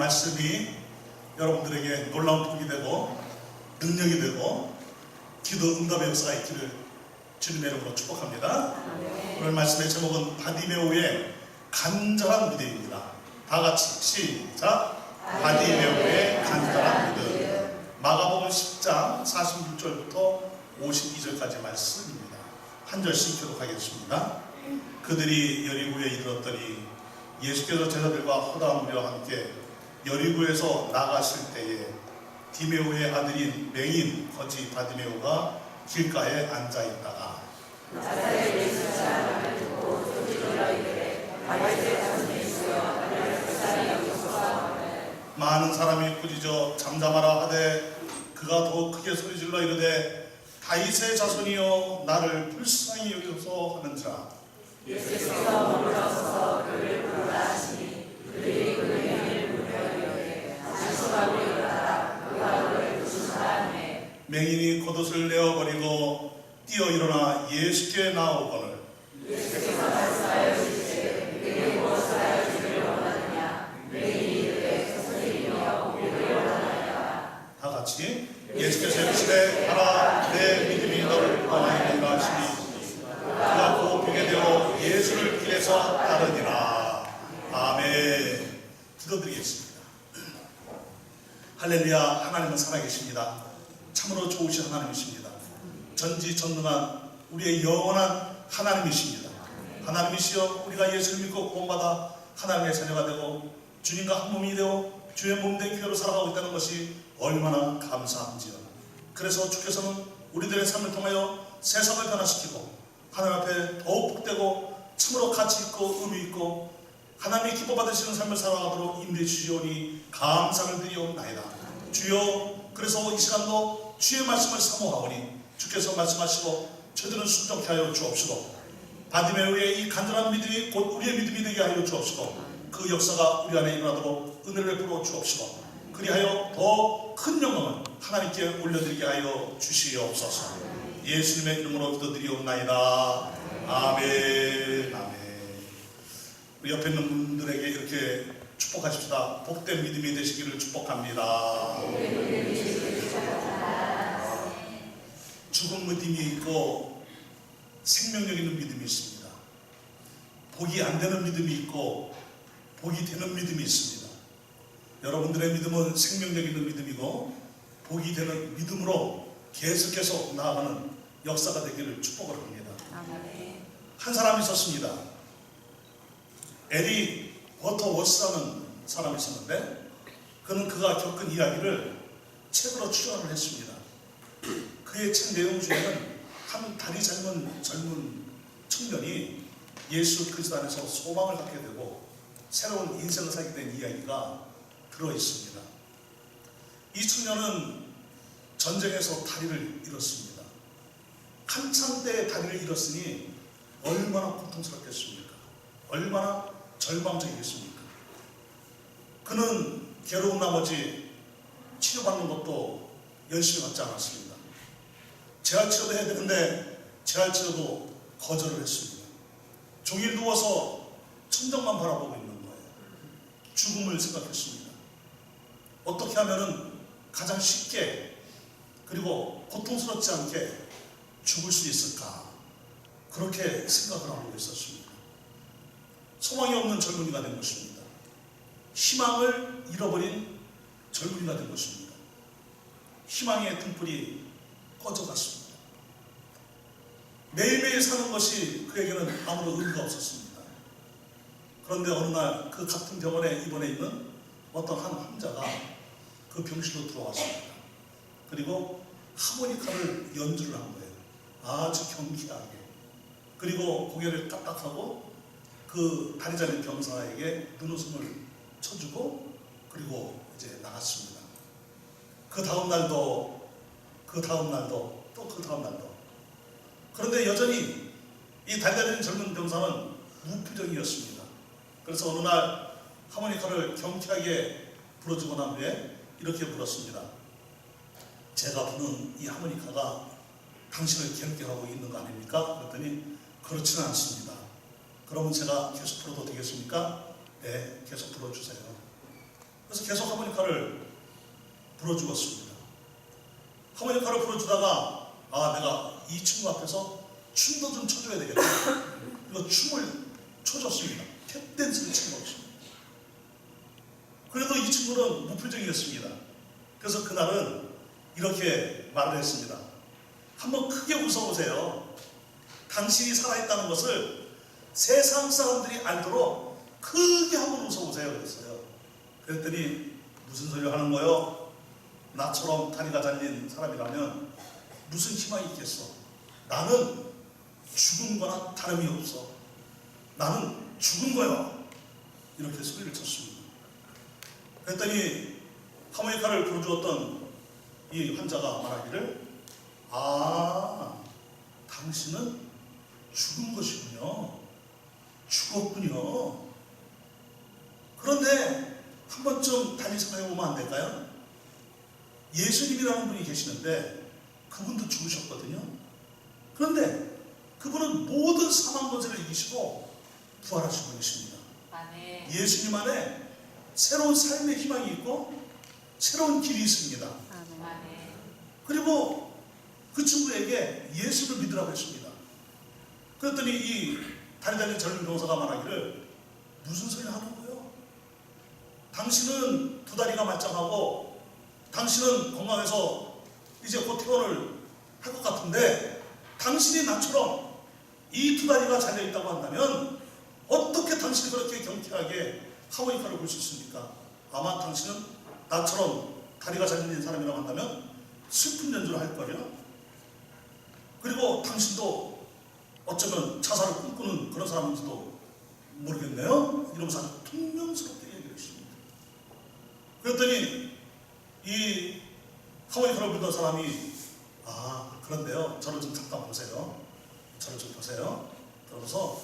말씀이 여러분들에게 놀라운 복이 되고 능력이 되고 기도 응답의 역사가 있기를 주님의 이름으로 축복합니다. 오늘 말씀의 제목은 바디메오의 간절한 믿음입니다. 다 같이 시작. 바디메오의 간절한 믿음. 마가복음 10장 46절부터 52절까지 말씀입니다. 한 절씩 교독하겠습니다. 그들이 여리고에 이르렀더니 예수께서 제자들과 호담무리와 함께 여리고에서 나가실 때에 디메오의 아들인 맹인 거지 바디메오가 길가에 앉아 있다가 많은 사람이 꾸짖어 잠잠하라 하되 그가 더 크게 소리질러 이르되 다윗의 자손이여 나를 불쌍히 여기소서 하는지라. 예수께서 머물러서서 그를 부르라 하시니 그들이 그의 이름을 부르며 이르되 안수하고 일어나라 그가 그를 부르시라 하매 맹인이 겉옷을 내어버리고 뛰어 일어나 예수께 나오거늘 예수께서 말씀하여 주시되 내게 무엇을 하여 주기를 원하느냐. 맹인이 이르되 선생님이여 보기를 원하나이다. 다 같이 예수께서 이르시되 가라 내 믿음이 너를 구원하였느니라 하시니 그가 곧 보게 되어 예수를 길에서 따르니라. 아멘. 기도드리겠습니다. 할렐루야. 하나님은 살아계십니다. 참으로 좋으신 하나님이십니다. 전지전능한 우리의 영원한 하나님이십니다. 하나님이시여 우리가 예수를 믿고 구원받아 하나님의 자녀가 되고 주님과 한 몸이 되어 주의 몸된 교회로 살아가고 있다는 것이 얼마나 감사한지요. 그래서 주께서는 우리들의 삶을 통하여 세상을 변화시키고 하나님 앞에 더욱 복되고 참으로 가치 있고 의미 있고 하나님이 기뻐 받으시는 삶을 살아가도록 인도해 주시오니 감사를 드리옵나이다. 주여, 그래서 이 시간도 주의 말씀을 사모하오니 주께서 말씀하시고 저들은 순종케 하여 주옵시고 바디메오의 이 간절한 믿음이 곧 우리의 믿음이 되게 하여 주옵시고 그 역사가 우리 안에 일어나도록 은혜를 베풀어 주옵시고 그리하여 더 큰 영광을 하나님께 올려드리게 하여 주시옵소서. 예수님의 이름으로 기도드리옵나이다. 아멘. 아멘. 우리 옆에 있는 분들에게 이렇게 축복하십시다. 복된 믿음이 되시기를 축복합니다. 죽은 믿음이 있고 생명력 있는 믿음이 있습니다. 복이 안 되는 믿음이 있고 복이 되는 믿음이 있습니다. 여러분들의 믿음은 생명력 있는 믿음이고 복이 되는 믿음으로 계속해서 나아가는 역사가 되기를 축복을 합니다. 한 사람이 있었습니다. 에리 워터워스라는 사람이 있었는데 그는 그가 겪은 이야기를 책으로 출연을 했습니다. 그의 책 내용 중에는 한 다리 젊은 청년이 예수 그리스도 안에서 소망을 갖게 되고 새로운 인생을 살게 된 이야기가 들어있습니다. 이 청년은 전쟁에서 다리를 잃었습니다. 한창 때 다리를 잃었으니 얼마나 고통스럽겠습니까? 얼마나 절망적이겠습니까? 그는 괴로운 나머지 치료받는 것도 열심히 받지 않았습니다. 재활치료도 해야 되는데 재활치료도 거절을 했습니다. 종일 누워서 천장만 바라보고 있는 거예요. 죽음을 생각했습니다. 어떻게 하면은 가장 쉽게 그리고 고통스럽지 않게 죽을 수 있을까? 그렇게 생각을 하고 있었습니다. 소망이 없는 젊은이가 된 것입니다. 희망을 잃어버린 젊은이가 된 것입니다. 희망의 등불이 꺼져갔습니다. 매일매일 사는 것이 그에게는 아무런 의미가 없었습니다. 그런데 어느 날 그 같은 병원에 입원해 있는 어떤 한 환자가 그 병실로 들어왔습니다. 그리고 하모니카를 연주를 한 거예요. 아주 경쾌하게. 그리고 고개를 까딱하고 그 다리 잘린 병사에게 눈웃음을 쳐주고 그리고 이제 나갔습니다. 그 다음 날도 또 그 다음 날도. 그런데 여전히 이 다리 잘린 젊은 병사는 무표정이었습니다. 그래서 어느 날 하모니카를 경쾌하게 불어주고 난 후에 이렇게 불었습니다. 제가 부는 이 하모니카가 당신을 경계하고 있는 거 아닙니까? 그랬더니 그렇지는 않습니다. 그러면 제가 계속 불어도 되겠습니까? 네, 계속 불어주세요. 그래서 계속 하모니카를 불어주었습니다. 하모니카를 불어주다가 내가 이 친구 앞에서 춤도 좀 춰줘야 되겠다. 이거 춤을 춰줬습니다. 탭댄스를 친 것입니다. 그래도 이 친구는 무표정이었습니다. 그래서 그날은 이렇게 말을 했습니다. 한번 크게 웃어보세요. 당신이 살아있다는 것을 세상 사람들이 알도록 크게 한번 웃어보세요. 그랬어요. 그랬더니 무슨 소리를 하는 거요? 나처럼 다리가 잘린 사람이라면 무슨 희망이 있겠어? 나는 죽은 거나 다름이 없어. 나는 죽은 거야. 이렇게 소리를 쳤습니다. 그랬더니 하모니카를 불어주었던 이 환자가 말하기를 당신은 죽은 것이군요. 죽었군요. 그런데 한 번쯤 다시 생각해보면 안 될까요? 예수님이라는 분이 계시는데 그분도 죽으셨거든요. 그런데 그분은 모든 사망 권세를 이기시고 부활하신 분이십니다. 아멘. 예수님 안에 새로운 삶의 희망이 있고 새로운 길이 있습니다. 아멘. 그리고 그 친구에게 예수를 믿으라고 했습니다. 그랬더니 이 다리 달린 젊은 병사가 말하기를 무슨 소리 하는 거예요? 당신은 두 다리가 말짱하고 당신은 건강해서 이제 곧 퇴원을 할 것 같은데 당신이 나처럼 이 두 다리가 잘려있다고 한다면 어떻게 당신이 그렇게 경쾌하게 하모니카를 불 수 있습니까? 아마 당신은 나처럼 다리가 잘린 사람이라고 한다면 슬픈 연주를 할 거야. 그리고 당신도 어쩌면 자살을 꿈꾸는 그런 사람인지도 모르겠네요. 이러면서 아주 퉁명스럽게 얘기를 했습니다. 그랬더니 이 하모니카를 불던 사람이 그런데요. 저를 좀 잠깐 보세요. 저를 좀 보세요. 그러면서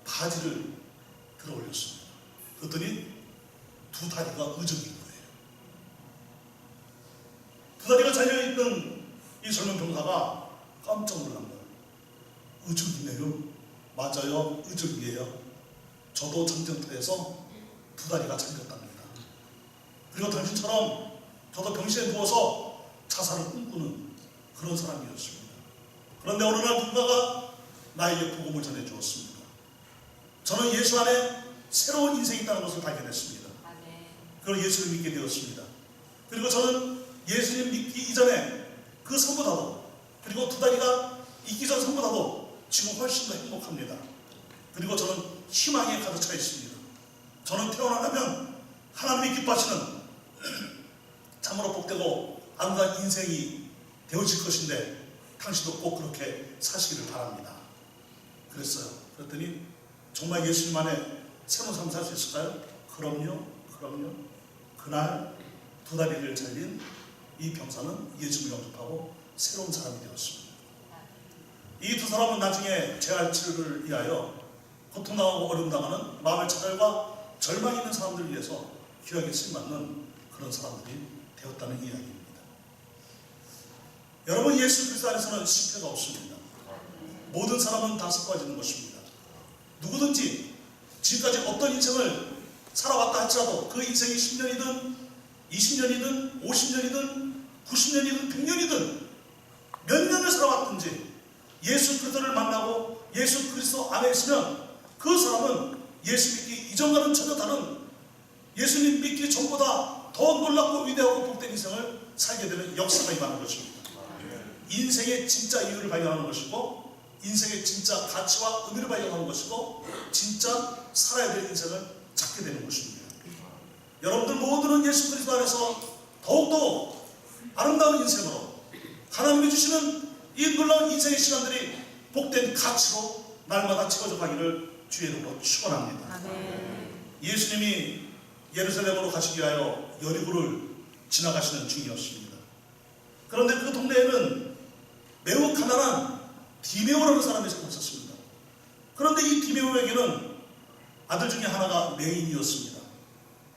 바지를 들어 올렸습니다. 그랬더니 두 다리가 의적인 거예요. 두 다리가 잘려있던 이 젊은 병사가 깜짝 놀란 거예요. 의적이네요. 맞아요. 의적이에요. 저도 전쟁터에서 두 다리가 잘렸답니다. 그리고 당신처럼 저도 병실에 누워서 자살을 꿈꾸는 그런 사람이었습니다. 그런데 어느 날 누군가가 나에게 복음을 전해주었습니다. 저는 예수 안에 새로운 인생이 있다는 것을 발견했습니다. 그걸 예수를 믿게 되었습니다. 그리고 저는 예수님 믿기 이전에 그 선보다도, 그리고 두 다리가 있기 전 선보다도 지금 훨씬 더 행복합니다. 그리고 저는 희망에 가득 차 있습니다. 저는 태어나면 하나님이 기뻐하시는 참으로 복되고 아름다운 인생이 되어질 것인데 당신도 꼭 그렇게 사시기를 바랍니다. 그랬어요. 그랬더니 정말 예수님 안에 새로운 삶을 살 수 있을까요? 그럼요. 그날 두 다리를 잘린 이 병사는 예수를 영접하고 새로운 사람이 되었습니다. 이 두 사람은 나중에 재활 치료를 위하여 고통당하고 어려움당하는 마음의 차별과 절망이 있는 사람들을 위해서 귀하게 쓰임받는 그런 사람들이 되었다는 이야기입니다. 여러분, 예수 그리스도 안에서는 실패가 없습니다. 모든 사람은 다 섞어지는 것입니다. 누구든지 지금까지 어떤 인생을 살아왔다 할지라도 그 인생이 10년이든 20년이든 50년이든 90년이든 100년이든 몇 년을 살아왔든지 예수 그리스도를 만나고 예수 그리스도 안에 있으면 그 사람은 예수 믿기 이전과는 전혀 다른, 예수님 믿기 전보다 더 놀랍고 위대하고 복된 인생을 살게 되는 역사가 임하는 것입니다. 인생의 진짜 이유를 발견하는 것이고 인생의 진짜 가치와 의미를 발견하는 것이고 진짜 살아야 될 인생을 찾게 되는 것입니다. 여러분들 모두는 예수 그리스도 안에서 더욱더 아름다운 인생으로 하나님이 주시는 이 놀라운 인생의 시간들이 복된 가치로 날마다 채워져 가기를 주의 이름으로 축원합니다. 예수님이 예루살렘으로 가시기 위하여 여리고를 지나가시는 중이었습니다. 그런데 그 동네에는 매우 가난한 디메오라는 사람이 살고 있었습니다. 그런데 이 디메오에게는 아들 중에 하나가 메인이었습니다.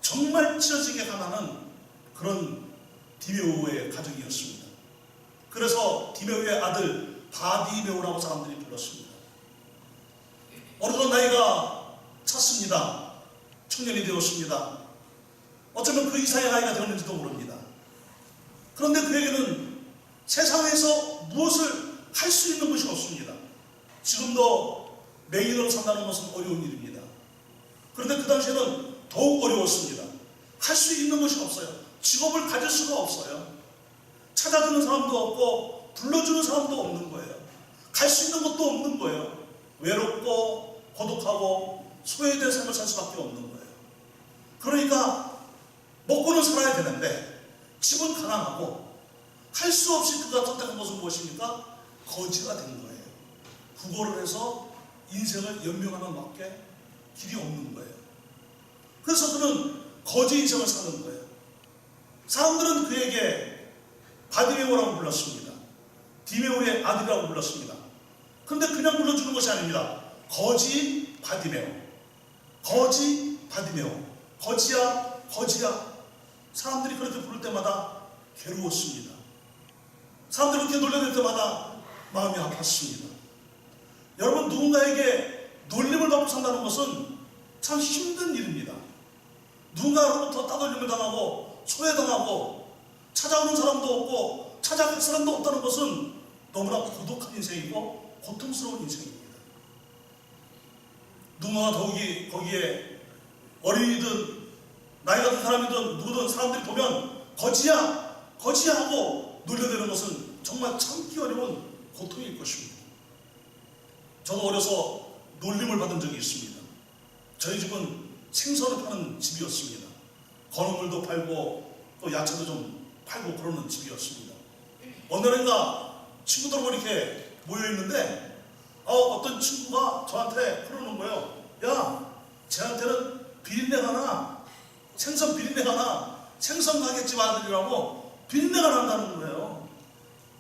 정말 찢어지게 가난한 그런 디메오의 가정이었습니다. 그래서 디메오의 아들 바디메오라고 사람들이 불렀습니다. 어느덧 나이가 찼습니다. 청년이 되었습니다. 어쩌면 그 이상의 나이가 되었는지도 모릅니다. 그런데 그에게는 세상에서 무엇을 할 수 있는 것이 없습니다. 지금도 맹인으로 산다는 것은 어려운 일입니다. 그런데 그 당시에는 더욱 어려웠습니다. 할 수 있는 것이 없어요. 직업을 가질 수가 없어요. 찾아주는 사람도 없고 불러주는 사람도 없는 거예요. 갈 수 있는 것도 없는 거예요. 외롭고 고독하고 소외된 삶을 살 수밖에 없는 거예요. 그러니까 먹고는 살아야 되는데 집은 가난하고 할 수 없이 그가 선택한 것은 무엇입니까? 거지가 된 거예요. 구걸을 해서 인생을 연명하는 밖에 길이 없는 거예요. 그래서 그는 거지 인생을 사는 거예요. 사람들은 그에게 바디메오라고 불렀습니다. 디메오의 아들이라고 불렀습니다. 그런데 그냥 불러주는 것이 아닙니다. 거지 바디메오, 거지 바디메오, 거지야 거지야. 사람들이 그렇게 부를 때마다 괴로웠습니다. 사람들이 그렇게 놀려댈 때마다 마음이 아팠습니다. 여러분, 누군가에게 놀림을 받고 산다는 것은 참 힘든 일입니다. 누군가로부터 따돌림을 당하고 소외당하고 찾아오는 사람도 없고 찾아갈 사람도 없다는 것은 너무나 고독한 인생이고 고통스러운 인생입니다. 누군가 더욱이 거기에 어린이든 나이가 든 사람이든 누구든 사람들이 보면 거지야 거지야 하고 놀려대는 것은 정말 참기 어려운 고통일 것입니다. 저도 어려서 놀림을 받은 적이 있습니다. 저희 집은 생선을 파는 집이었습니다. 건어물도 팔고 또 야채도 좀 팔고 그러는 집이었습니다. 어느 날인가 친구들 이렇게 모여있는데 어떤 친구가 저한테 그러는 거예요. 야, 쟤한테는 비린내가 나. 생선 비린내가 나. 생선 가게집 아들이라고 비린내가 난다는 거예요.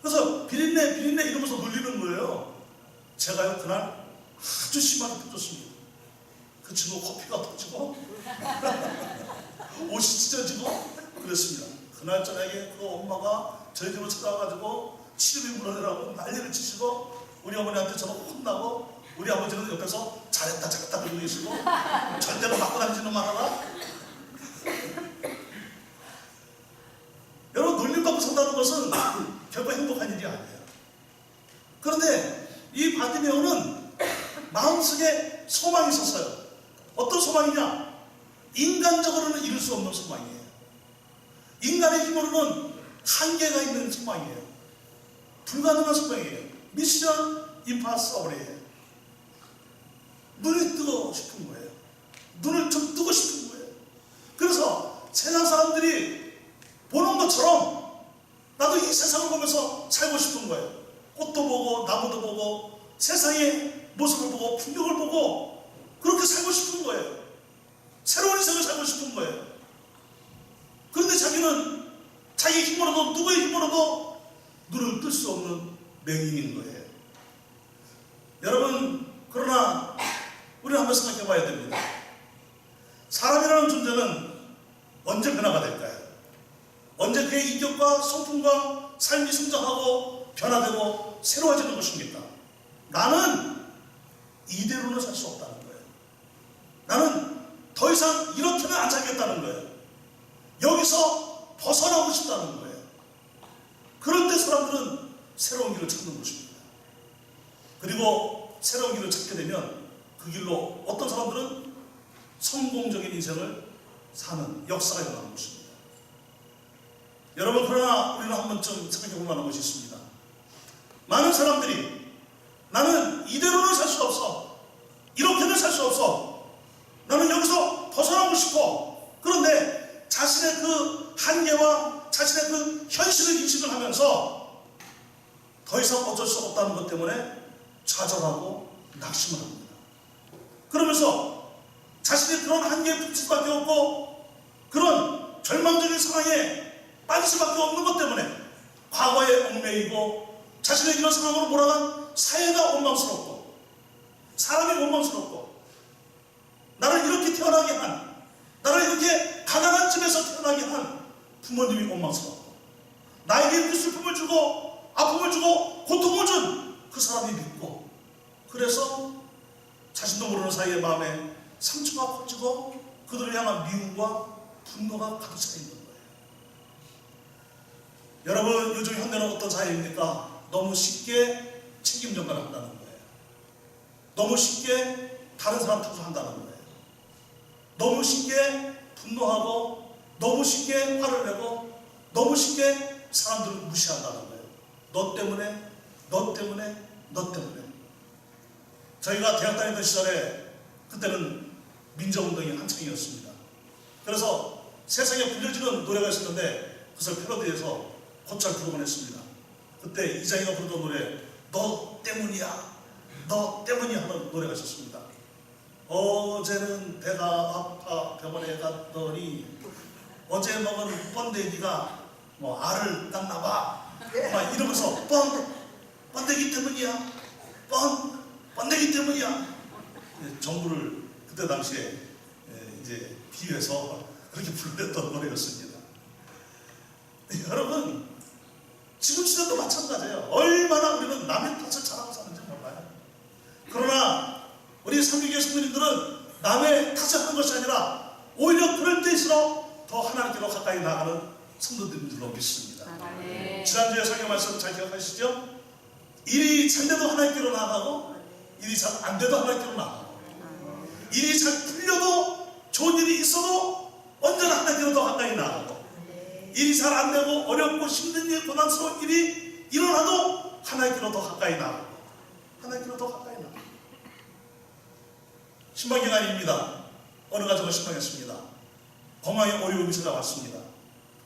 그래서 비린내 이러면서 놀리는 거예요. 제가요 그날 아주 심하게 터졌습니다. 그 친구 코피가 터지고 옷이 찢어지고 그랬습니다. 그날 저녁에 그 엄마가 저희 집으로 찾아와가지고 치료비 물어내라고 난리를 치시고 우리 어머니한테 저는 혼나고 우리 아버지는 옆에서 잘했다 그러고 계시고 절대로 맞고 다니지는 말아라. 여러분, 놀림받고 산다는 것은 결코 행복한 일이 아니에요. 그런데 이 바디메오는 마음속에 소망이 있었어요. 어떤 소망이냐? 인간적으로는 이룰 수 없는 소망이에요. 인간의 힘으로는 한계가 있는 소망이에요. 불가능한 소망이에요. 미션 임파서블이에요. 눈이 뜨고 싶은 거예요. 눈을 좀 뜨고 싶은 거예요. 그래서 세상 사람들이 보는 것처럼 나도 이 세상을 보면서 살고 싶은 거예요. 꽃도 보고 나무도 보고 세상의 모습을 보고 풍경을 보고 그렇게 살고 싶은 거예요. 새로운 인생을 살고 싶은 거예요. 그런데 자기는 자기 힘으로도 누구의 힘으로도 눈을 뜰 수 없는 맹인인 거예요. 여러분, 그러나 우리는 한번 생각해 봐야 됩니다. 사람이라는 존재는 언제 변화가 될까요? 언제 그의 인격과 성품과 삶이 성장하고 변화되고 새로워지는 것입니까? 나는 이대로는 살 수 없다는 거예요. 나는 더 이상 이렇게는 안 살겠다는 거예요. 여기서 벗어나고 싶다는 거예요. 그럴 때 사람들은 새로운 길을 찾는 것입니다. 그리고 새로운 길을 찾게 되면 그 길로 어떤 사람들은 성공적인 인생을 사는 역사가 일어나는 것입니다. 여러분, 그러나 우리는 한 번쯤 생각해 볼 만한 것이 있습니다. 많은 사람들이 나는 이대로는 살 수 없어. 이렇게는 살 수 없어. 나는 여기서 벗어나고 싶어. 그런데 자신의 그 한계와 자신의 그 현실을 인식을 하면서 더 이상 어쩔 수 없다는 것 때문에 좌절하고 낙심을 합니다. 그러면서 자신의 그런 한계에 부딪힐 수밖에 없고 그런 절망적인 상황에 빠질 수밖에 없는 것 때문에 과거에 얽매이고 자신의 이런 상황으로 몰아간 사회가 원망스럽고 사람이 원망스럽고 나를 이렇게 태어나게 한 나를 이렇게 가난한 집에서 태어나게 한 부모님이 원망스럽고 나에게 이렇게 슬픔을 주고 아픔을 주고 고통을 준 그 사람이 믿고 그래서 자신도 모르는 사이에 마음에 상처가 커지고 그들을 향한 미움과 분노가 가득 차 있는 거예요. 여러분, 요즘 현대는 어떤 사회입니까? 너무 쉽게 책임 전가를 한다는 거예요. 너무 쉽게 다른 사람 탓한다는 거예요. 너무 쉽게 분노하고, 너무 쉽게 화를 내고, 너무 쉽게 사람들을 무시한다는 거예요. 너 때문에, 너 때문에, 너 때문에. 저희가 대학 다니던 시절에 그때는 민주운동이 한창이었습니다. 그래서 세상에 불려지는 노래가 있었는데 그것을 패러디해서 곧잘 부르곤 했습니다. 그때 이장희가 부르던 노래, 너 때문이야, 너 때문이야 하는 노래가 있었습니다. 어제는 배가 아파 병원에 갔더니 어제 먹은 번데기가 뭐 알을 땄나봐 막 이러면서 번데기 때문이야, 번데기 때문이야. 정부를 그때 당시에 이제 비유해서 그렇게 불렀던 노래였습니다. 여러분, 지금 시대도 마찬가지예요. 얼마나 우리는 남의 탓을 잘하고 사는지 몰라요. 그러나 우리 삼위교회 성도님들은 남의 탓을 하는 것이 아니라 오히려 그럴 때일수록 더 하나님께로 가까이 나가는 성도들인 줄로 믿습니다. 지난주에 설교 말씀 잘 기억하시죠? 일이 잘 돼도 하나님께로 나가고, 일이 잘 안 돼도 하나님께로 나가고, 일이 잘 풀려도 좋은 일이 있어도 언제나 하나님께로 더 가까이 나가고, 일이 잘 안 되고 어렵고 힘든 일, 고난스러운 일이 일어나도 하나님께로 더 가까이 나가고, 하나님께로 더 가까이 나가고. 신방기간입니다. 어느 가정을 신방했습니다. 건강에 어려움이 찾아왔습니다.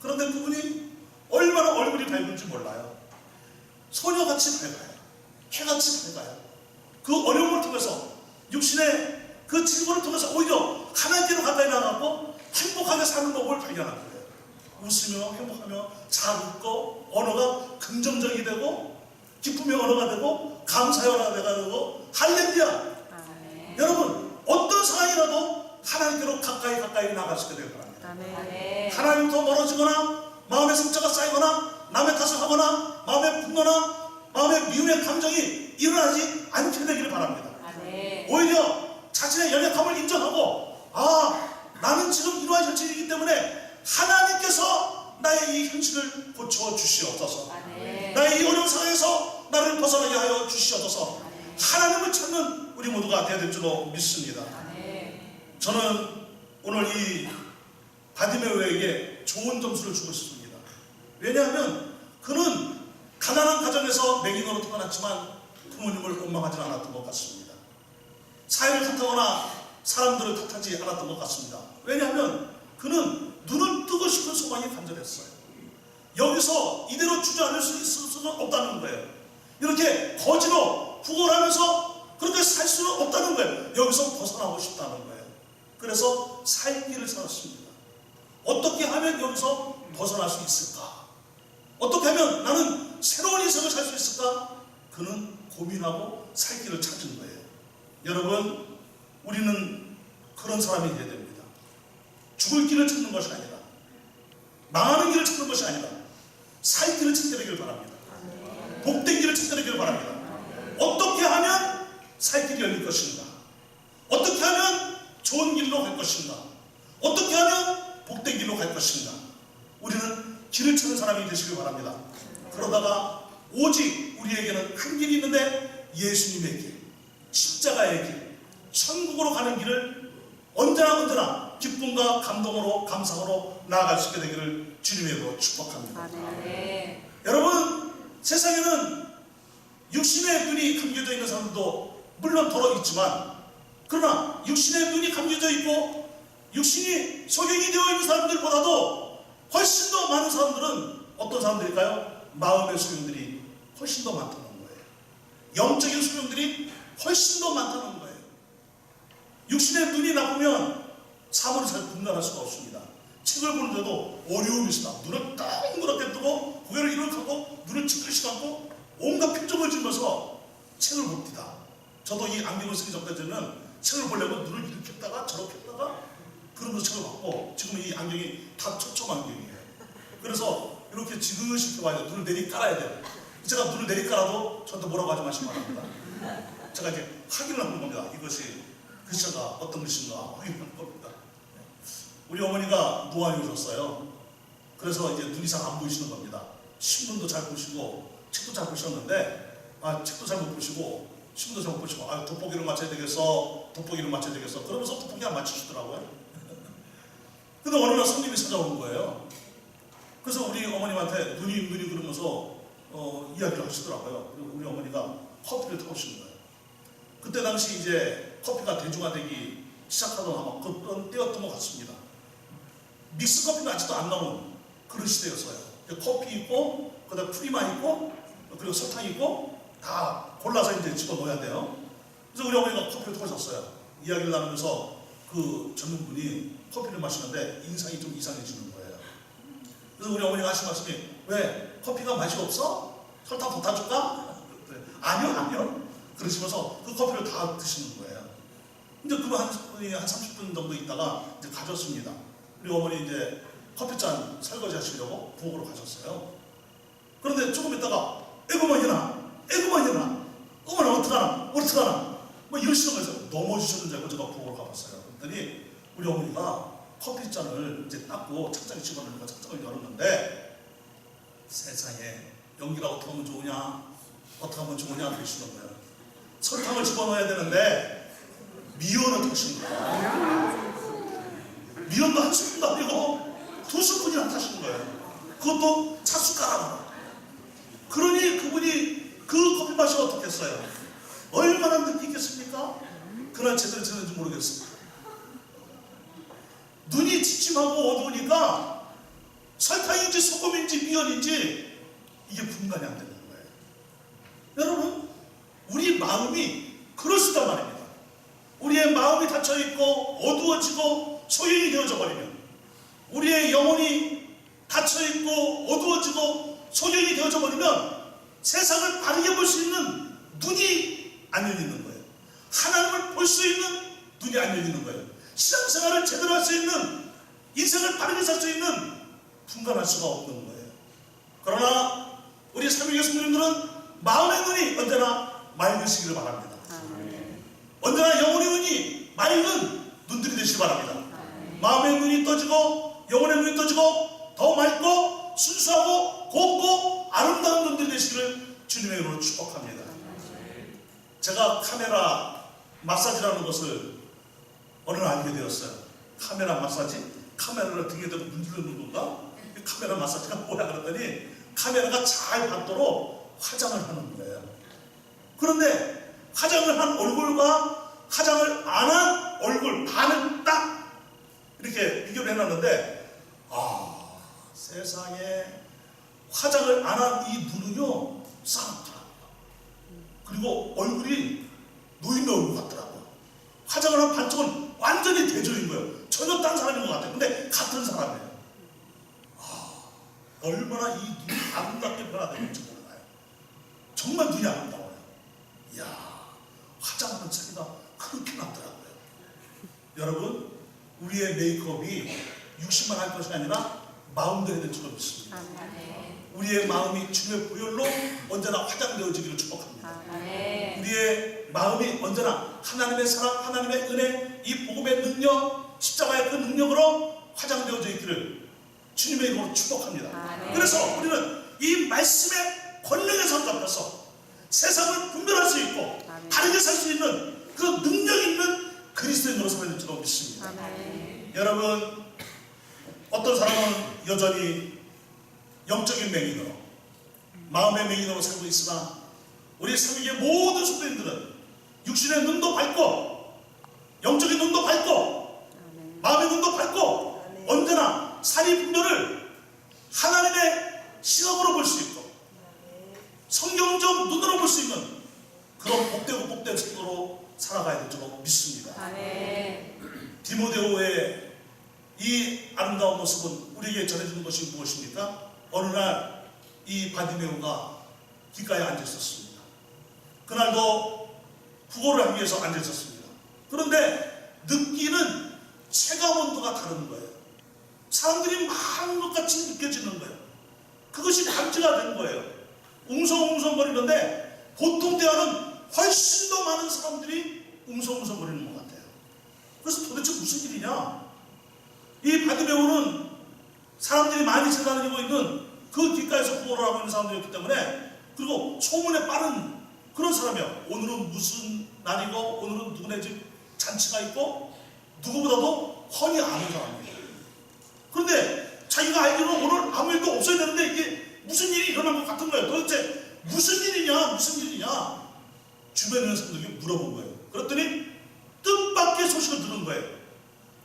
그런데 그분이 얼마나 얼굴이 밝은지 몰라요. 소녀같이 밝아요. 해같이 밝아요. 그 어려움을 통해서, 육신의 그 질고를 통해서 오히려 하나님께로 가까이 나가고 행복하게 사는 법을 발견한 거예요. 웃으며 행복하며 잘 웃고, 언어가 긍정적이 되고, 기쁨의 언어가 되고, 감사의 언어가 되고, 할렐루야. 여러분, 어떤 상황이라도 하나님께로 가까이 나갈 수 있게 될 겁니다. 하나님부터 멀어지거나 마음의 상처가 쌓이거나 남의 탓을 하거나 마음의 분노나 마음의 미움의 감정이 일어나지 않게 되기를 바랍니다. 오히려 자신의 연약함을 인정하고, 나는 지금 이러한 현실이기 때문에 하나님께서 나의 이 현실을 고쳐 주시옵소서. 나의 이 어려운 상황에서 나를 벗어나게 하여 주시옵소서. 하나님을 찾는 우리 모두가 되어야 될 줄로 믿습니다. 저는 오늘 이 바디메오에게 좋은 점수를 주고 싶습니다. 왜냐하면 그는 가난한 가정에서 맹인으로 태어났지만 부모님을 원망하지 않았던 것 같습니다. 사회를 탓하거나 사람들을 탓하지 않았던 것 같습니다. 왜냐하면 그는 눈을 뜨고 싶은 소망이 간절했어요. 여기서 이대로 주저앉을 수 있을 수는 없다는 거예요. 이렇게 거지로 구걸하면서 그렇게 살 수는 없다는 거예요. 여기서 벗어나고 싶다는 거예요. 그래서 살 길을 찾았습니다. 어떻게 하면 여기서 벗어날 수 있을까? 어떻게 하면 나는 새로운 인생을 살 수 있을까? 그는 고민하고 살 길을 찾은 거예요. 여러분, 우리는 그런 사람이 되어야 됩니다. 죽을 길을 찾는 것이 아니라, 망하는 길을 찾는 것이 아니라 살 길을 찾게 되길 바랍니다. 복된 길을 찾게 되길 바랍니다. 어떻게 하면 살 길이 열릴 것인가? 어떻게 하면 좋은 길로 갈 것인가? 어떻게 하면 복된 길로 갈 것인가? 우리는 길을 찾는 사람이 되시길 바랍니다. 그러다가 오직 우리에게는 한 길이 있는데, 예수님의 길, 십자가의 길, 천국으로 가는 길을 언제나 기쁨과 감동으로, 감상으로 나아갈 수 있게 되기를 주님의 이름으로 축복합니다. 여러분, 세상에는 육신의 눈이 감겨져 있는 사람도 물론 더러 있지만, 그러나 육신의 눈이 감겨져 있고 육신이 소경이 되어 있는 사람들보다도 훨씬 더 많은 사람들은 어떤 사람들일까요? 마음의 소경들이 훨씬 더 많다는 거예요. 영적인 소경들이 훨씬 더 많다는 거예요. 육신의 눈이 나쁘면 사물을 잘 분간할 수가 없습니다. 책을 보는데도 어려움이 있습니다. 눈을 동그랗게 뜨고 고개를 이렇게 하고 눈을 찌그리시 감고 온갖 표정을 지으면서 책을 봅니다. 저도 이 안경을 쓰기 전까지는 책을 보려면 눈을 이렇게 했다가 저렇게 했다가 그러면서 책을 봤고, 지금 이 안경이 다 초점 안경이에요. 그래서 이렇게 지그시 이렇게 와야 돼요. 눈을 내리 깔아야 돼요. 제가 눈을 내리 깔아도 저한테 뭐라고 하지 마시기 바랍니다. 제가 이제 확인을 하는 겁니다. 이것이 글자가 어떤 글씨인가 확인하는 겁니다. 우리 어머니가 노안이 오셨어요. 그래서 이제 눈이 잘 안 보이시는 겁니다. 신문도 잘 보시고 책도 잘 보셨는데 책도 잘 못 보시고 신문도 잘 못 보시고 돋보기를 맞춰야 되겠어, 돋보기를 맞춰야 되겠어. 그러면서 돋보기 안 맞추시더라고요. 근데 어느 날 손님이 찾아온 거예요. 그래서 우리 어머님한테 눈이 그러면서 이야기를 하시더라고요. 그리고 우리 어머니가 커피를 타오시는 거예요. 그때 당시 이제 커피가 대중화되기 시작하던 아마 그런 때였던 것 같습니다. 믹스 커피는 아직도 안 나온 그런 시대였어요. 커피 있고, 그다음 프리만 있고, 그리고 설탕 있고, 다 골라서 이제 집어 넣어야 돼요. 그래서 우리 어머니가 커피를 타오셨어요. 이야기를 나누면서 그 젊은 분이 커피를 마시는데 인상이 좀 이상해지는 거예요. 그래서 우리 어머니가 하신 말씀이, 왜 커피가 맛이 없어? 설탕 더 타줄까? 아니요. 그러시면서 그 커피를 다 드시는 거예요. 이제 그거 한 30분 정도 있다가 이제 가졌습니다. 우리 어머니 이제 커피잔 설거지 하시려고 부엌으로 가셨어요. 그런데 조금 있다가 에구머니나 어머나 어떡하나 뭐 이러시는 거예요. 넘어지셨는지 알고 제가 부엌으로 가봤어요. 그랬더니 우리 어머니가 커피잔을 이제 닦고 책장에 집어넣으니까 책장을 열었는데 세상에 연기가 어떻게 하면 좋으냐 그러시는 거예요. 설탕을 집어넣어야 되는데 미연을 타시는 거예요. 미연도 한 스푼도 아니고 2스푼이나 타시는 거예요. 그것도 차숟가락으로. 그러니 그분이 그 커피 맛이 어떻겠어요? 얼마나 느끼겠습니까? 그날 제대로 지냈는지 모르겠습니다. 눈이 지침하고 어두우니까 설탕인지 소금인지 미연인지 이게 분간이 안 되는 거예요. 여러분, 우리 마음이 그렇단 말입니다. 우리의 마음이 닫혀있고 어두워지고 소용이 되어져 버리면, 우리의 영혼이 닫혀있고 어두워지고 소용이 되어져 버리면 세상을 바르게 볼 수 있는 눈이 안 열리는 거예요. 하나님을 볼 수 있는 눈이 안 열리는 거예요. 신앙생활을 제대로 할 수 있는, 인생을 바르게 살 수 있는 분간할 수가 없는 거예요. 그러나 우리 삼위교회 성도님들은 마음의 눈이 언제나 맑으시기를 바랍니다. 언제나 영혼의 눈이 맑은 눈들이 되시기 바랍니다. 마음의 눈이 떠지고 영혼의 눈이 떠지고 더 맑고 순수하고 곱고 아름다운 눈들이 되시기를 주님의 이름으로 축복합니다. 제가 카메라 마사지라는 것을 어느 날 알게 되었어요. 카메라 마사지? 카메라를 등에 대고 문지르는 건가? 카메라 마사지가 뭐야 그랬더니 카메라가 잘 받도록 화장을 하는 거예요. 그런데 화장을 한 얼굴과 화장을 안 한 얼굴 반을 딱 이렇게 비교를 해놨는데, 세상에 화장을 안 한 이 눈은요 싸납더라고요. 그리고 얼굴이 노인 얼굴 같더라고요. 화장을 한 반쪽은 완전히 대조인 거예요. 전혀 딴 사람인 것 같아요. 근데 같은 사람이에요. 얼마나 이 눈이 아름답게 변화되는지 몰라요. 정말 눈이 아름다워요. 이야, 화장하는 차이가 그렇게 나더라고요. 여러분, 우리의 메이크업이 60만 할 것이 아니라 마음대로 될 줄 믿습니다. 우리의 마음이 주님의 보혈로 언제나 화장되어지기를 축복합니다. 우리의 마음이 언제나 하나님의 사랑, 하나님의 은혜, 이 복음의 능력, 십자가의 그 능력으로 화장되어져 있기를 주님의 이름으로 축복합니다. 그래서 우리는 이 말씀의 권능에 사로잡혀서 세상을 분별할 수 있고 바르게 살 수 있는 그 능력 있는 그리스도인으로 살아야 줄로 믿습니다. 여러분, 어떤 사람은 여전히 영적인 맹인으로, 마음의 맹인으로 살고 있으나 우리 삼위교회 모든 성도님들은 육신의 눈도 밝고 영적인 눈도 밝고 마음의 눈도 밝고 언제나 사리 분별을 하나님의 시각으로 볼 수 있고 성경적 눈으로 볼 수 있는 그런 복되고 복된 성도로 살아가야 될 줄로 믿습니다. 디모데오의 이 아름다운 모습은 우리에게 전해주는 것이 무엇입니까? 어느 날 이 바디메오가 길가에 앉아 있었습니다. 그날도 구걸을 하기 위해서 앉아 있었습니다. 그런데 느끼는 체감 온도가 다른 거예요. 사람들이 많은 것 같이 느껴지는 거예요. 그것이 감지가 된 거예요. 웅성웅성거리는데 보통 때와는 훨씬 더 많은 사람들이 웅성웅성거리는 것 같아요. 그래서 도대체 무슨 일이냐? 이 바디메오는 사람들이 많이 지나다니고 있는 그 길가에서 구걸을 하고 있는 사람들이었기 때문에, 그리고 소문에 빠른 그런 사람이야. 오늘은 무슨 날이고, 오늘은 누구네 집 잔치가 있고, 누구보다도 훤히 아는 사람이에요. 그런데 자기가 알기로는 오늘 아무 일도 없어야 되는데 이게 무슨 일이 일어난 것 같은 거예요. 도대체 무슨 일이냐, 무슨 일이냐. 주변에 있는 사람들에게 물어본 거예요. 그랬더니 뜻밖의 소식을 들은 거예요.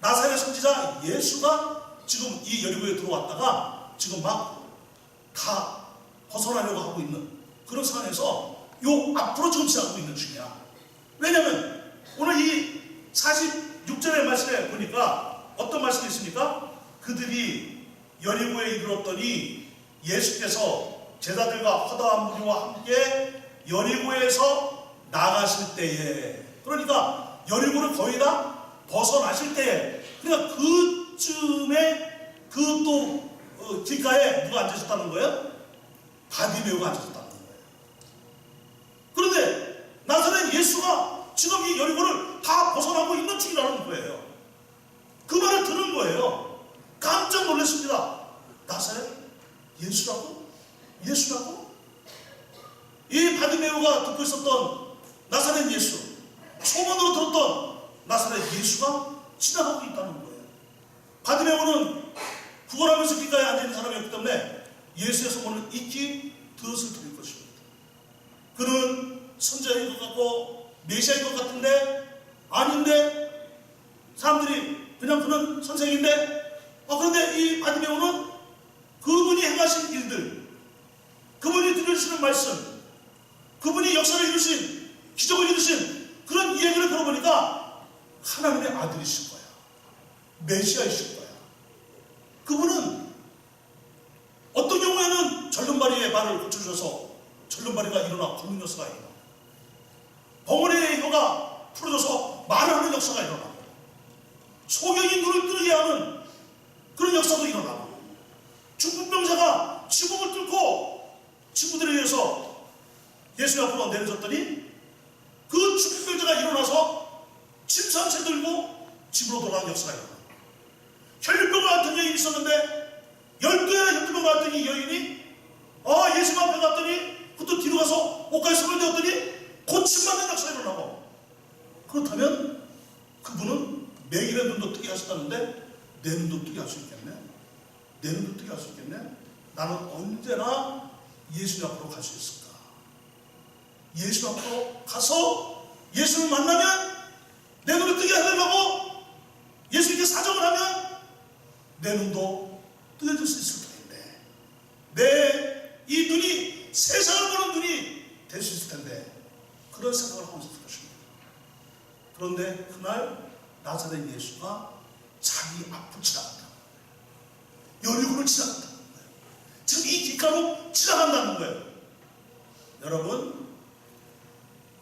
나사렛 선지자 예수가 지금 이 여리고에 들어왔다가 지금 막 다 벗어나려고 하고 있는 그런 상황에서 요 앞으로 지금 지나가고 있는 중이야. 왜냐면 오늘 이 46절의 말씀에 보니까 어떤 말씀이 있습니까? 그들이 여리고에 이르렀더니 예수께서 제자들과 허다한 무리와 함께 여리고에서 나가실 때에, 그러니까 여리고를 거의 다 벗어나실 때에, 그러니까 그쯤에 그 또 길가에 누가 앉으셨다는 거예요? 바디메오가 앉으셨다는 거예요. 그런데 나사렛 예수가 지금 이 여리고를 다 벗어나고 있는 중이라는 거예요. 그 말을 들은 거예요. 깜짝 놀랐습니다. 나사렛 예수라고? 예수라고? 이 바디메오가 듣고 있었던 나사렛 예수, 소문으로 들었던 나사렛 예수가 지나가고 있다는 거예요. 바디메오는 구걸하면서 길가에 앉아있는 사람이었기 때문에 예수의 소문을 익히 들었을 터일 것입니다. 그는 선지자인 것 같고 메시아인 것 같은데 아닌데, 사람들이 그냥 그는 선생인데, 그런데 이 바디메오는 그분이 행하신 일들, 그분이 들려주시는 말씀, 그분이 역사를 이루신, 기적을 이루신 그런 이야기를 들어보니까 하나님의 아들이실 거야. 메시아이실 거야. 그분은 어떤 경우에는 절름발이의 발을 고쳐주셔서 절름발이가 일어나 걷는 역사가 일어나, 벙어리의 혀가 풀어져서 말을 하는 역사가 일어나고, 소경이 눈을 뜨게 하는 그런 역사도 일어나고, 중풍병자가 지붕을 뚫고 친구들에 의해서 예수 앞으로 내려졌더니 그 중풍병자가 일어나서 짐 한 채 들고 집으로 돌아가는 역사가 일어나고, 혈류병과 같은 여인이 있었는데 12의 혈류병과 같은 이 여인이 예수 앞에 갔더니 그것도 뒤로 가서 옷까지 손을 대었더니 고침받는 역사가 일어나고, 그렇다면 그분은 매일의 눈도 뜨게 하셨다는데 내 눈도 뜨게 할 수 있겠네? 내 눈도 뜨게 할 수 있겠네? 나는 언제나 예수 앞으로 갈 수 있을까? 예수 앞으로 가서 예수를 만나면 내 눈을 뜨게 하려고 예수님께 사정을 하면 내 눈도 뜨여질 수 있을 텐데, 내 이 눈이 세상을 보는 눈이 될 수 있을 텐데, 그런 생각을 하고 있을 것입니다. 그런데 그날 나사렛 예수가 자기 앞을 지나간다. 여리고를 지나간다는 거예요. 지금 이 길가로 지나간다는 거예요. 여러분,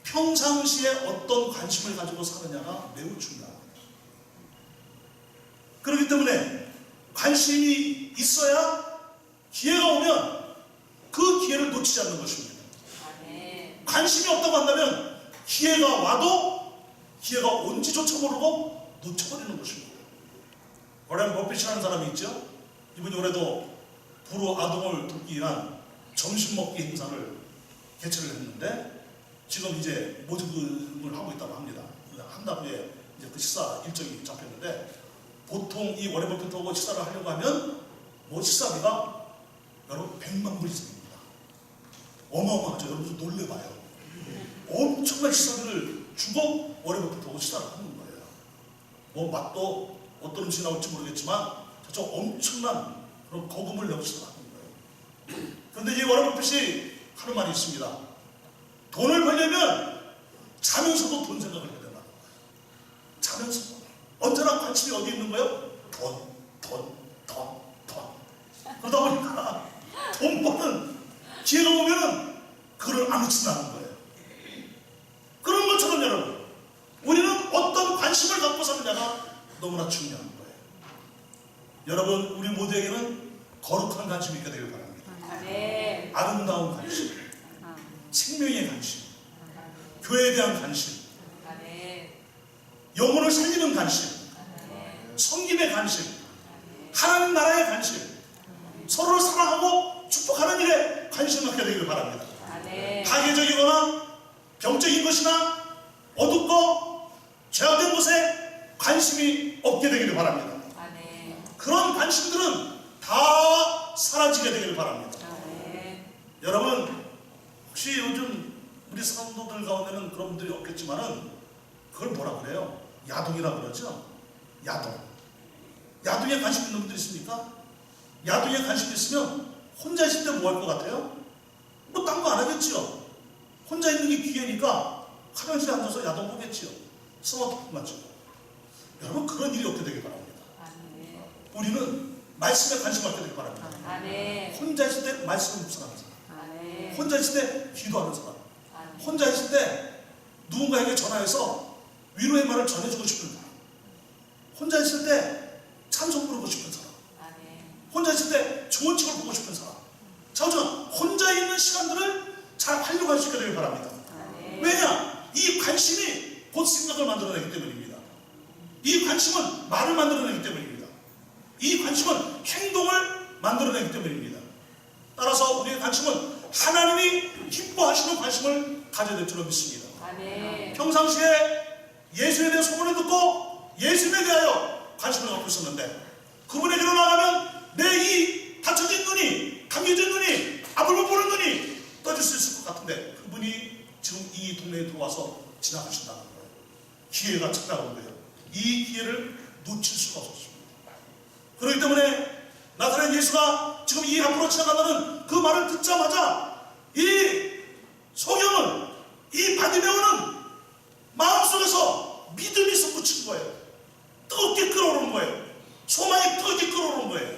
평상시에 어떤 관심을 가지고 사느냐가 매우 중요합니다. 그렇기 때문에 관심이 있어야 기회가 오면 그 기회를 놓치지 않는 것입니다. 관심이 없다고 한다면 기회가 와도 기회가 온지조차 모르고 놓쳐버리는 것입니다. 워렌 버핏이라는 사람이 있죠. 이분이 올해도 부로 아동을 돕기 위한 점심 먹기 행사를 개최를 했는데 지금 이제 모집을 하고 있다고 합니다. 한 달 후에 이제 그 식사 일정이 잡혔는데, 보통 이 워렌 버핏하고 식사를 하려고 하면 식사비가 여러분 100만 불 이상입니다. 어마어마하죠. 여러분 좀 놀래봐요. 엄청난 식사비를 주고 워렌 버핏하고 식사를 하는 거예요. 맛도 어떤 음식이 나올지 모르겠지만 저쪽 엄청난 그런 거금을 내고 식사를 하는 거예요. 그런데 이 워렌 버핏이 하는 말이 있습니다. 돈을 벌려면 자면서도 돈 생각을 해야 된다는 거예요. 자면서도. 언제나 관심이 어디 있는 거예요? 돈. 그러다 보니까 돈 버는 기회가 오면은 그걸 안 놓친다는 거예요. 그런 것처럼 여러분, 우리는 어떤 관심을 갖고 사느냐가 너무나 중요한 거예요. 여러분, 우리 모두에게는 거룩한 관심이 있게 되길 바랍니다. 아름다운 관심, 생명의 관심, 교회에 대한 관심, 영혼을 살리는 관심, 섬김의 관심, 하나님 나라의 관심, 서로를 사랑하고 축복하는 일에 관심을 갖게 되기를 바랍니다. 아멘. 파괴적이거나 병적인 것이나 어둡고 죄악된 곳에 관심이 없게 되기를 바랍니다. 아멘. 그런 관심들은 다 사라지게 되기를 바랍니다. 아멘. 여러분, 혹시 요즘 우리 성도들 가운데는 그런 분들이 없겠지만은 그걸 뭐라 그래요? 야동이라 그러죠? 야동. 야동에 관심 있는 분들 있습니까? 야동에 관심 있으면 혼자 있을 때 뭐 할 것 같아요? 뭐 딴 거 안 하겠지요. 혼자 있는 게 기회니까 화장실에 앉아서 야동 보겠지요. 스마트폰 맞죠? 여러분, 그런 일이 없게 되길 바랍니다. 아멘. 우리는 말씀에 관심을 갖게 되길 바랍니다. 아멘. 혼자 있을 때 말씀을 묵상하는 사람, 아멘. 혼자 있을 때 기도하는 사람, 아멘. 혼자 있을 때 누군가에게 전화해서 위로의 말을 전해주고 싶은 사람, 혼자 있을 때 찬송 부르고 싶은 사람, 아멘. 혼자 있을 때 좋은 책을 보고 싶은 사람. 자, 저는 혼자 있는 시간들을 잘 활용할 수 있게 되길 바랍니다. 아멘. 왜냐? 이 관심이 곧 생각을 만들어내기 때문입니다. 이 관심은 말을 만들어내기 때문입니다. 이 관심은 행동을 만들어내기 때문입니다. 따라서 우리의 관심은 하나님이 기뻐하시는 관심을 가져야 될 줄로 믿습니다. 아멘. 평상시에 예수에 대해 소문을 듣고 예수에 대하여 관심을 갖고 있었는데 그분에게로 나가면 내 이 닫혀진 눈이, 감겨진 눈이, 앞을 못 보는 눈이 떠질 수 있을 것 같은데 그분이 지금 이 동네에 들어와서 지나가신다는 거예요. 기회가 찾아온 거예요. 이 기회를 놓칠 수가 없었습니다. 그렇기 때문에 나사렛 예수가 지금 이 앞으로 지나간다는 그 말을 듣자마자 이 소경은, 이 바디메오는 마음속에서 믿음이 솟구친 거예요. 뜨겁게 끓어오르는 거예요. 소망이 뜨겁게 끓어오르는 거예요.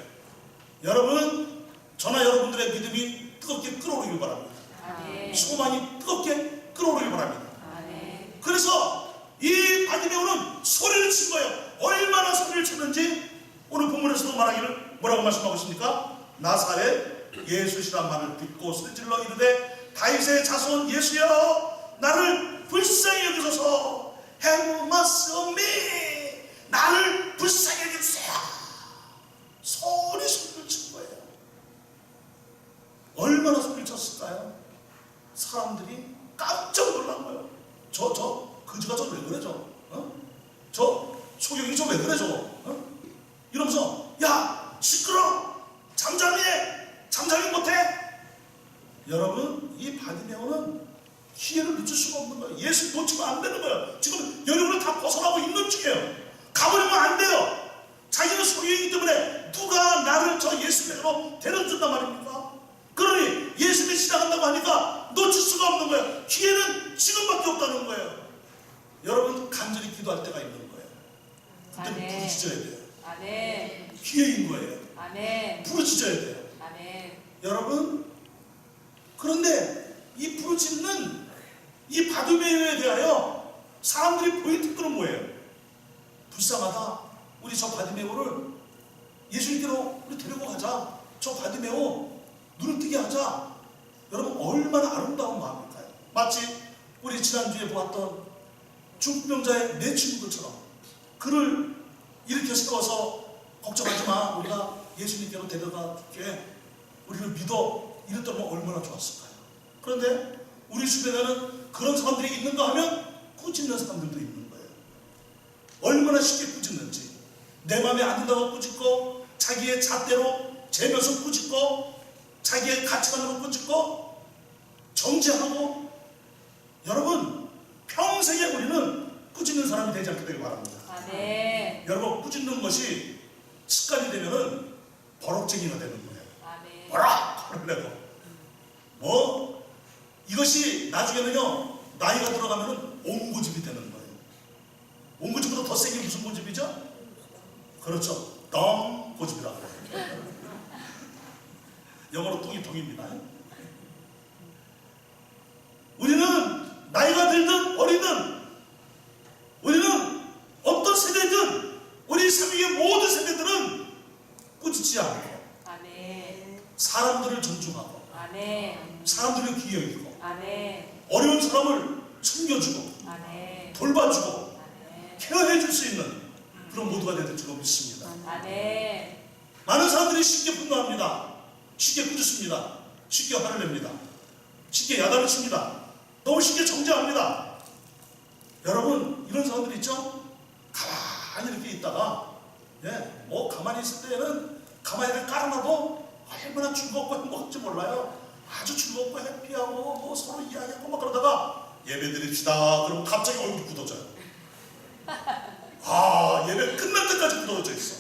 여러분, 저나 여러분들의 믿음이 뜨겁게 끓어오르길 바랍니다. 아멘. 소망이 뜨겁게 끓어오르길 바랍니다. 아멘. 그래서 이 바디메오는 소리를 친 거예요. 얼마나 소리를 쳤는지 오늘 본문에서도 말하기를 뭐라고 말씀하고 있습니까? 나사렛 예수시란 말을 듣고 소리질러 이르되 다윗의 자손 예수여 나를 불쌍히 여기소서. Have mercy on me. 나를 불쌍히 여겨주세요. 소리를 친 거예요. 얼마나 소리를 쳤을까요? 사람들이 깜짝 놀란 거예요. 저 그지가 저 왜 그래 저? 저 소경이 저 왜 그래 저? 이러면서 야 시끄러, 잠잠히 못해. 여러분, 이 바디메오는 기회를 놓칠 수가 없는 거예요. 예수 놓치면 안 되는 거예요. 지금 여러분을 다 벗어나고 있는 중이에요. 가버리면 안 돼요. 자기는 소경이기 때문에 누가 나를 저 예수님으로 데려준단 말입니까? 그러니 예수님이 지나간다고 하니까 놓칠 수가 없는 거예요. 기회는 지금밖에 없다는 거예요. 여러분, 간절히 기도할 때가 있는 거예요. 그때는 부르짖어야 돼요. 아멘. 기회인 거예요. 아멘. 부르짖어야 돼요. 아멘. 여러분, 그런데 이 부르짖는 이 바디메오에 대하여 사람들이 포인트는 뭐예요? 불쌍하다. 우리 저 바디메오를 예수님께로 우리 데리고 가자. 저 바디메오 눈을 뜨게 하자. 여러분, 얼마나 아름다운 마음일까요? 마치 우리 지난주에 보았던 중풍병자의 내 친구들처럼 그를 이렇게 세워서 걱정하지 마. 우리가 예수님께로 데려갈게. 우리를 믿어. 이랬더니 얼마나 좋았을까요? 그런데 우리 주변에는 그런 사람들이 있는가 하면 꾸짖는 사람들도 있는 거예요. 얼마나 쉽게 꾸짖는지. 내 마음에 안 든다고 꾸짖고, 자기의 잣대로 재면서 꾸짖고, 자기의 가치관으로 꾸짖고, 정죄하고. 여러분, 평생에 우리는 꾸짖는 사람이 되지 않게 되길 바랍니다. 아멘. 여러분, 꾸짖는 것이 습관이 되면은 버럭쟁이가 되는 거예요. 아멘. 버럭 내고 이것이 나중에는요, 나이가 들어가면은 옹고집이 되는 거예요. 옹고집보다 더 세게 무슨 고집이죠? 그렇죠, 덩 고집이라고 해요. 영어로 똥이 동입니다. 우리는 나이가 들든 어리든, 우리는 어떤 세대든, 우리 삼위의 모든 세대들은 꾸짖지 않고 아멘. 사람들을 존중하고 아멘. 사람들을 귀히 여기고 아멘. 어려운 사람을 챙겨주고 아멘. 돌봐주고 아멘. 케어해 줄 수 있는 그런 모두가 될 줄로 믿습니다. 아멘. 많은 사람들이 쉽게 분노합니다. 쉽게 꾸짖습니다. 쉽게 화를 냅니다. 쉽게 야단을 칩니다. 너무 쉽게 정죄합니다. 여러분, 이런 사람들 있죠? 가만히 이렇게 있다가 뭐 가만히 있을 때는 가만히 깔아놔도 얼마나 즐겁고 행복한지 몰라요. 아주 즐겁고 해피하고 뭐 서로 이야기하고 막 그러다가 예배 드립시다 그러면 갑자기 얼굴이 굳어져요. 예배 끝날 때까지 굳어져 있어.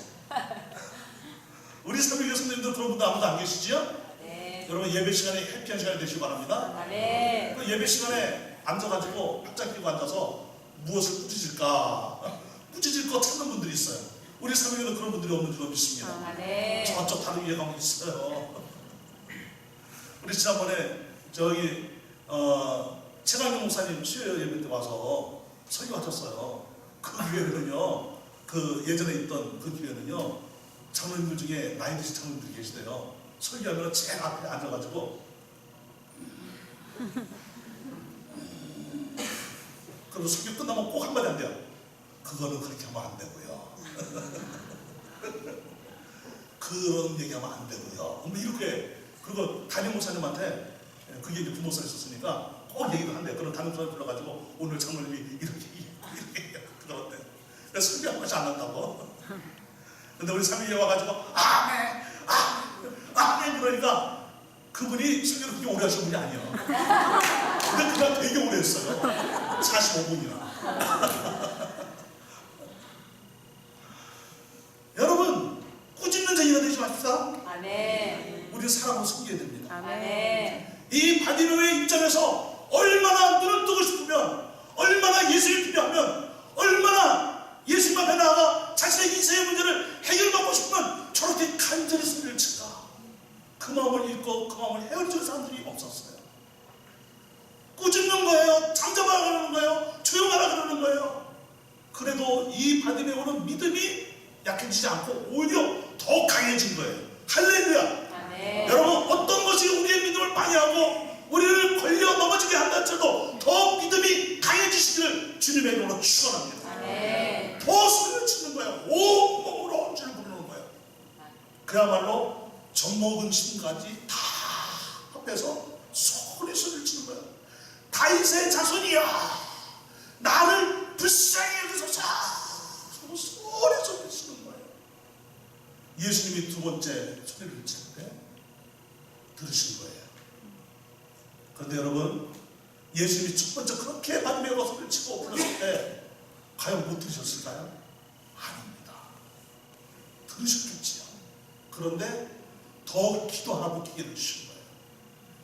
우리 삼위 교수님들 그런 분들 아무도 안 계시지요? 네. 여러분, 예배 시간에 해피한 시간이 되시기 바랍니다. 네. 그 예배 시간에 앉아가지고 팔짱 끼고 앉아서 무엇을 꾸짖을까? 꾸짖을 거 찾는 분들이 있어요. 우리 삼위교는 그런 분들이 없는 줄 믿습니다. 네. 저쪽 다른 위에 가면 있어요. 우리 지난번에 저기 최강경 목사님 수요 예배 때 와서 설교하셨어요. 그 교회는요, 그 예전에 있던 그 교회는요, 장로님들 중에 나이 드신 장로님들이 계시대요. 설교하면 제일 앞에 앉아가지고 그리고 설교 끝나면 꼭 한마디 한대요. 그거는 그렇게 하면 안 되고요. 그런 얘기하면 안 되고요. 뭐 이렇게. 그리고 담임 목사님한테, 그게 이제 부목사님 있었으니까 꼭 얘기를 한대요. 그럼 담임 목사님 불러가지고 오늘 장로님이 이렇게 그러는데 그래서 설교 한 번씩 안 한다고. 근데 우리 삼위에 와가지고 아멘 아멘 그러니까 그분이 설교를 그렇게 오래 하신 분이 아니에요. 근데 그냥 되게 오래 했어요. 45분이나. 여러분, 꾸짖는 자녀가 되지 맙시다. 아멘. 우리 사랑으로 섬겨야 됩니다. 아멘. 이 바디메오의 입장에서 얼마나 눈을 뜨고 싶으면, 얼마나 예수를 필요하면, 얼마나 예수님 앞에 나아가 자신의 인생의 문제를 해결받고 싶으면 저렇게 간절히 소리를 칠까. 그 마음을 읽고 그 마음을 헤어지는 사람들이 없었어요. 꾸짖는 거예요. 잠잠하라 그러는 거예요. 조용하라 그러는 거예요. 그래도 이 바디메오는 믿음이 약해지지 않고 오히려 더 강해진 거예요. 할렐루야. 아멘. 여러분, 어떤 것이 우리의 믿음을 방해하고 우리를 걸려 넘어지게 한다 할지라도 더 믿음이 강해지시기를 주님의 이름으로 축원합니다. 아멘. 더 소리를 치는 거예요. 온몸으로 주를 부르는 거예요. 그야말로 젖먹은 심까지 다 합해서 소리를 치는 거예요. 다윗의 자손이야, 나를 불쌍히 여기소서. 소리를 치는 거예요. 예수님이 두 번째 소리를 칠 때 들으신 거예요. 그런데 여러분, 예수님이 첫 번째 그렇게 바디메오가 소리를 치고 불렀을 때 과연 못 들으셨을까요? 아닙니다. 들으셨겠지요. 그런데 더 기도하라고 기회를 주신 거예요.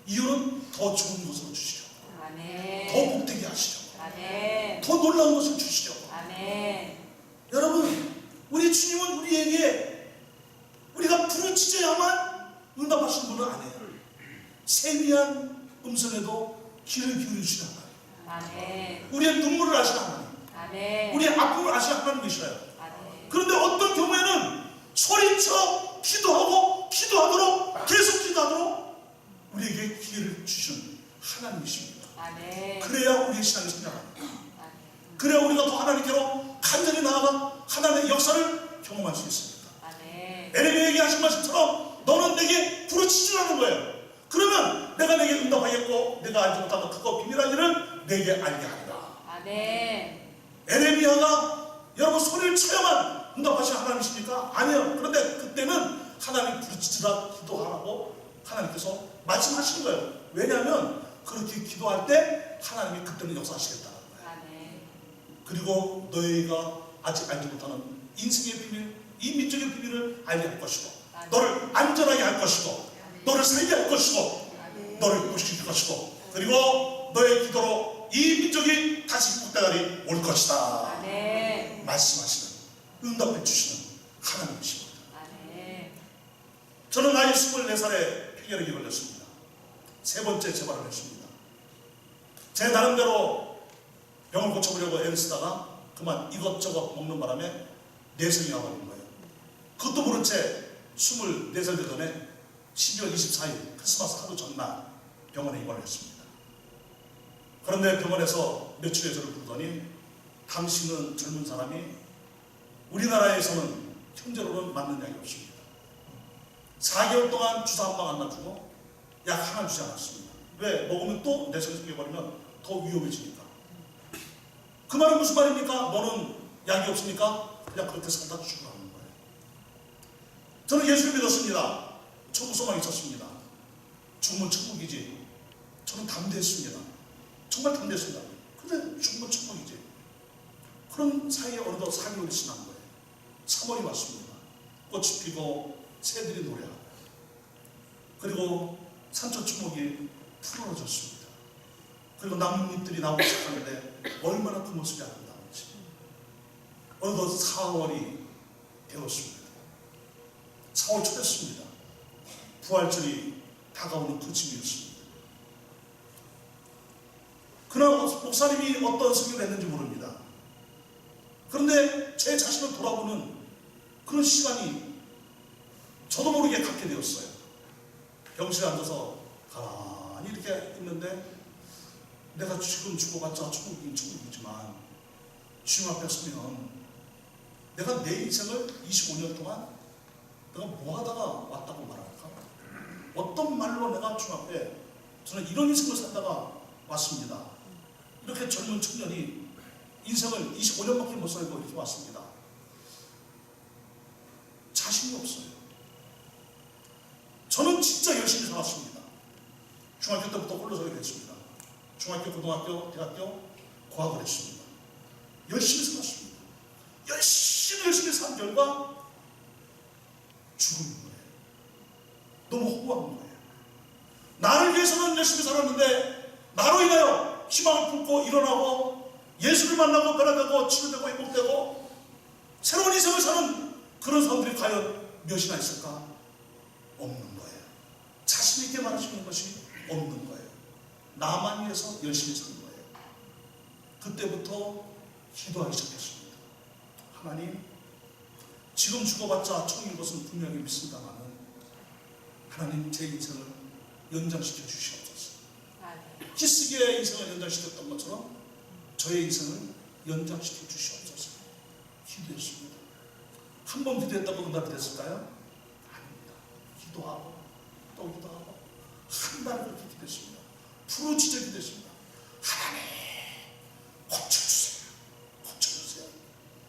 이유는 더 좋은 것을 주시려고, 아멘. 더 복되게 하시려고, 아멘. 더 놀라운 것을 주시려고. 아멘. 여러분, 우리 주님은 우리에게 우리가 부르짖어야만 응답하시는 분은 아니에요. 세미한 음성에도 귀를 기울이시는 하나님, 아멘. 우리의 눈물을 아시는 하나님, 아멘. 우리의 아픔을 아시는 하나님이시라요. 아멘. 그런데 어떤 경우에는 소리쳐 기도하도록 계속 기도하도록 우리에게 기회를 주신 하나님이십니다. 아멘. 그래야 우리의 신앙이 성장합니다. 아멘. 그래야 우리가 더 하나님께로 간절히 나아가 하나님의 역사를 경험할 수 있습니다. 아멘. 에레미야에게 하신 말씀처럼 너는 내게 부르짖으라는 거예요. 그러면 내가 내게 응답하겠고 내가 알지 못하는 그거 비밀한 일을 내게 알게 하리라. 아멘. 에레미야가 여러분 소리를 쳐야만 응답하시는 하나님이십니까? 아니요. 그런데 그때는 하나님 부르짖으라 기도하라고 하나님께서 말씀하시는 거예요. 왜냐하면 그렇게 기도할 때 하나님이 그때는 역사하시겠다는 거예요. 아멘. 그리고 너희가 아직 알지 못하는 인생의 비밀, 이 민족의 비밀을 알게 할 것이고, 너를 안전하게 할 것이고, 너를 살게 할 것이고, 너를 회복시킬 것이고, 그리고 너의 기도로 이 민족이 다시 복되날이 올 것이다. 아멘. 말씀하시는, 응답해 주시는 하나님이십니다. 아멘. 저는 나이 24살에 폐결핵이 걸렸습니다. 세 번째 재발을 했습니다. 제 나름대로 병을 고쳐보려고 애를 쓰다가 그만 이것저것 먹는 바람에 내성이 와버린 거예요. 그것도 모른 채 24살 되던 12월 24일 크리스마스 하루 전날 병원에 입원을 했습니다. 그런데 병원에서 며칠에 저를 부르더니 당신은 젊은 사람이 우리나라에서는 현재로는 맞는 약이 없습니다. 4개월 동안 주사 한 방 안 맞추고 약 하나 주지 않았습니다. 왜? 먹으면 또 내성이 생겨버리면 더 위험해지니까. 그 말은 무슨 말입니까? 너는 약이 없으니까 그냥 그렇게 살다 죽어가는 거예요. 저는 예수를 믿었습니다. 천국 소망이 있었습니다. 죽으면 천국이지. 저는 담대했습니다. 정말 담대했습니다. 근데 죽으면 천국이지. 그런 사이에 어느덧 4개월이 지난 거예요. 3월이 왔습니다. 꽃이 피고 새들이 노래하고 그리고 산초 추목이 푸르러졌습니다. 그리고 나뭇잎들이 나오기 시작하는데 얼마나 그 모습이 아름다운지. 어느덧 4월이 되었습니다. 4월 초였습니다. 부활절이 다가오는 그 즈음이었습니다. 그날 목사님이 어떤 설교를 했는지 모릅니다. 그런데 제 자신을 돌아보는 그런 시간이 저도 모르게 갖게 되었어요. 병실에 앉아서 가만히 이렇게 있는데 내가 지금 죽어봤자 천국이긴 천국이지만 주님 앞에 서면 내가 내 인생을 25년 동안 내가 뭐 하다가 왔다고 말할까? 어떤 말로 내가 주님 앞에 저는 이런 인생을 살다가 왔습니다. 이렇게 젊은 청년이 인생을 25년밖에 못 살고 이렇게 왔습니다. 자신이 없어요. 저는 진짜 열심히 살았습니다. 중학교 때부터 홀로 살게 됐습니다. 중학교, 고등학교, 대학교 고학을 했습니다. 열심히 살았습니다. 열심히 산 결과 죽은 거예요. 너무 허무한 거예요. 나를 위해서는 열심히 살았는데 나로 인하여 희망을 품고 일어나고 예수를 만나고 변화되고 치유되고 회복되고 새로운 인생을 사는 그런 사람들이 과연 몇이나 있을까? 없는 거예요. 자신 있게 말하시는 것이 없는 거예요. 나만 위해서 열심히 산 거예요. 그때부터 기도하기 시작했습니다. 하나님, 지금 죽어봤자 천국인 것은 분명히 믿습니다만 하나님 제 인생을 연장시켜 주시옵소서. 히스기야의 인생을 연장시켰던 것처럼 저의 인생을 연장시켜 주시옵소서. 기도했습니다. 한 번 기도했다고 응답이 됐을까요? 아닙니다. 기도하고 또 기도하고 한 달 그렇게 기도했습니다. 부르짖어 기도했습니다. 하나님 고쳐주세요. 고쳐주세요.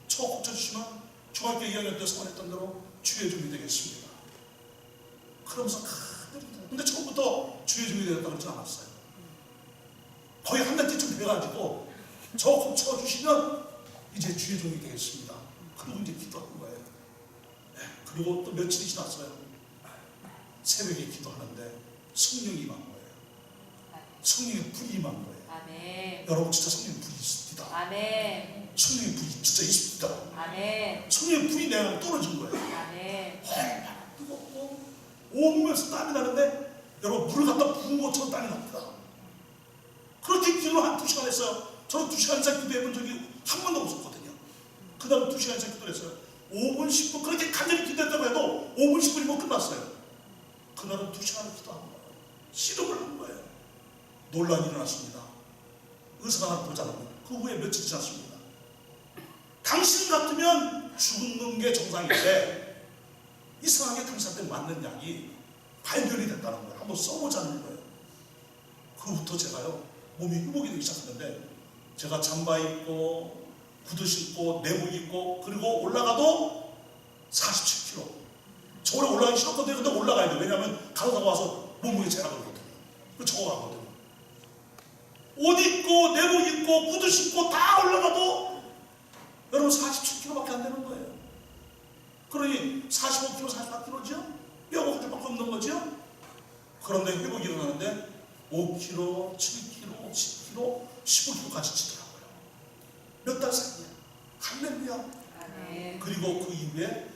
저 고쳐주시면 중학교 2학년 때 소원했던 대로 주의 종이 되겠습니다. 그러면서 근데 처음부터 주의 종이 되었다고 그러지 않았어요. 거의 한 달째쯤 돼가지고 저 고쳐주시면 이제 주의 종이 되겠습니다. 그리고 이제 기도한 거예요. 네, 그리고 또 며칠이 지났어요. 새벽에 기도하는데 성령이 임한 거예요. 성령의 불이 임한 거예요. 아멘. 여러분 진짜 성령의 불이 있습니다. 아멘. 성령의 불이 진짜 있습니다. 아멘. 성령의 불이 내 안에 떨어진 거예요. 아멘. 얼마나 뜨겁고 온몸에서 땀이 나는데 여러분 물을 갖다 부은 것처럼 땀이 납니다. 그렇게 기도를 한 2시간 했어요. 저는 2시간 이상 기도해본 적이 한 번도 없었거든요. 그 다음 2시간 이상 기도를 했어요. 5분, 10분 그렇게 간절히 기도했다고 해도 5분, 10분이면 끝났어요. 그날은 2시간을 기도한 거예요. 씨름을 한 거예요. 논란이 일어났습니다. 의사가 하나 보자고. 그 후에 며칠 지났습니다. 당신 같으면 죽는 게 정상인데 이상하게 당신한테 맞는 약이 발견이 됐다는 거예요. 한번 써보자는 거예요. 그부터 제가요 몸이 회복이 되기 시작했는데 제가 잠바 입고 구두 신고 내복 입고 그리고 올라가도 47kg. 저 원래 올라가기 싫었거든요. 근데 올라가야 돼요. 왜냐하면 가다가 와서 몸무게 재라거든요. 적어가거든요. 옷 입고 내복 입고 구두 신고 다 올라가도 여러분 47kg밖에 안 되는 거예요. 그러니 45kg, 44kg죠? 뼈가 그렇게밖에 없는 거죠? 그런데 회복이 일어나는데 5kg, 7kg, 10kg, 15kg까지 치더라고요. 몇 달 사이에. 할렐루야. 그리고 그 이후에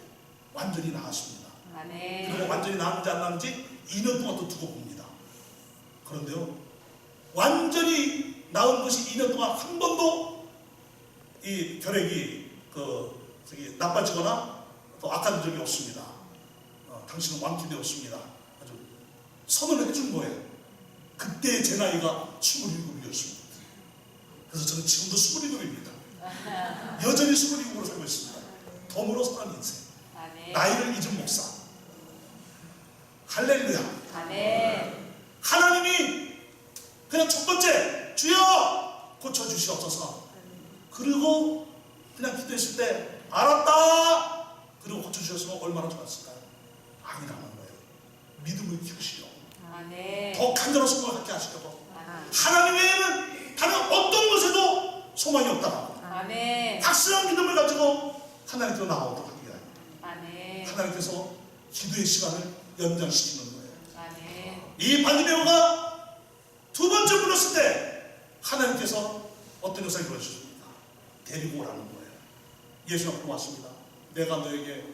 완전히 나았습니다. 그리고 완전히 나았는지 안 나았는지 2년 동안 또 두고 봅니다. 그런데요, 완전히 나은 것이 2년 동안 한 번도 이 결핵이 나빠지거나 또 악화된 적이 없습니다. 당신은 완쾌되었습니다. 아주 선언을 해준 거예요. 그때 제 나이가 27이었습니다. 그래서 저는 지금도 27입니다. 여전히 27으로 살고 있습니다. 덤으로 사는 인생. 나이를 잊은 목사. 할렐루야. 아멘. 하나님이 그냥 첫 번째 주여 고쳐주시옵소서. 그리고 그냥 기도했을 때 알았다. 그리고 고쳐주셨으면 얼마나 좋았을까요? 아니라는 거예요. 믿음을 키우시려. 아멘. 더 간절한 소망을 갖게 하시려고. 아멘. 하나님 외에는 다른 어떤 것에도 소망이 없다. 아멘. 확실한 믿음을 가지고 하나님께로 나아오도록 하기 바랍니다. 아멘. 하나님께서 기도의 시간을 연장시키는 거예요. 아멘. 이 바디메오가 두 번째 불렀을 때 하나님께서 어떤 역사를 보여주십니까? 데리고 오라는 거예요. 예수 앞으로 왔습니다. 내가 너에게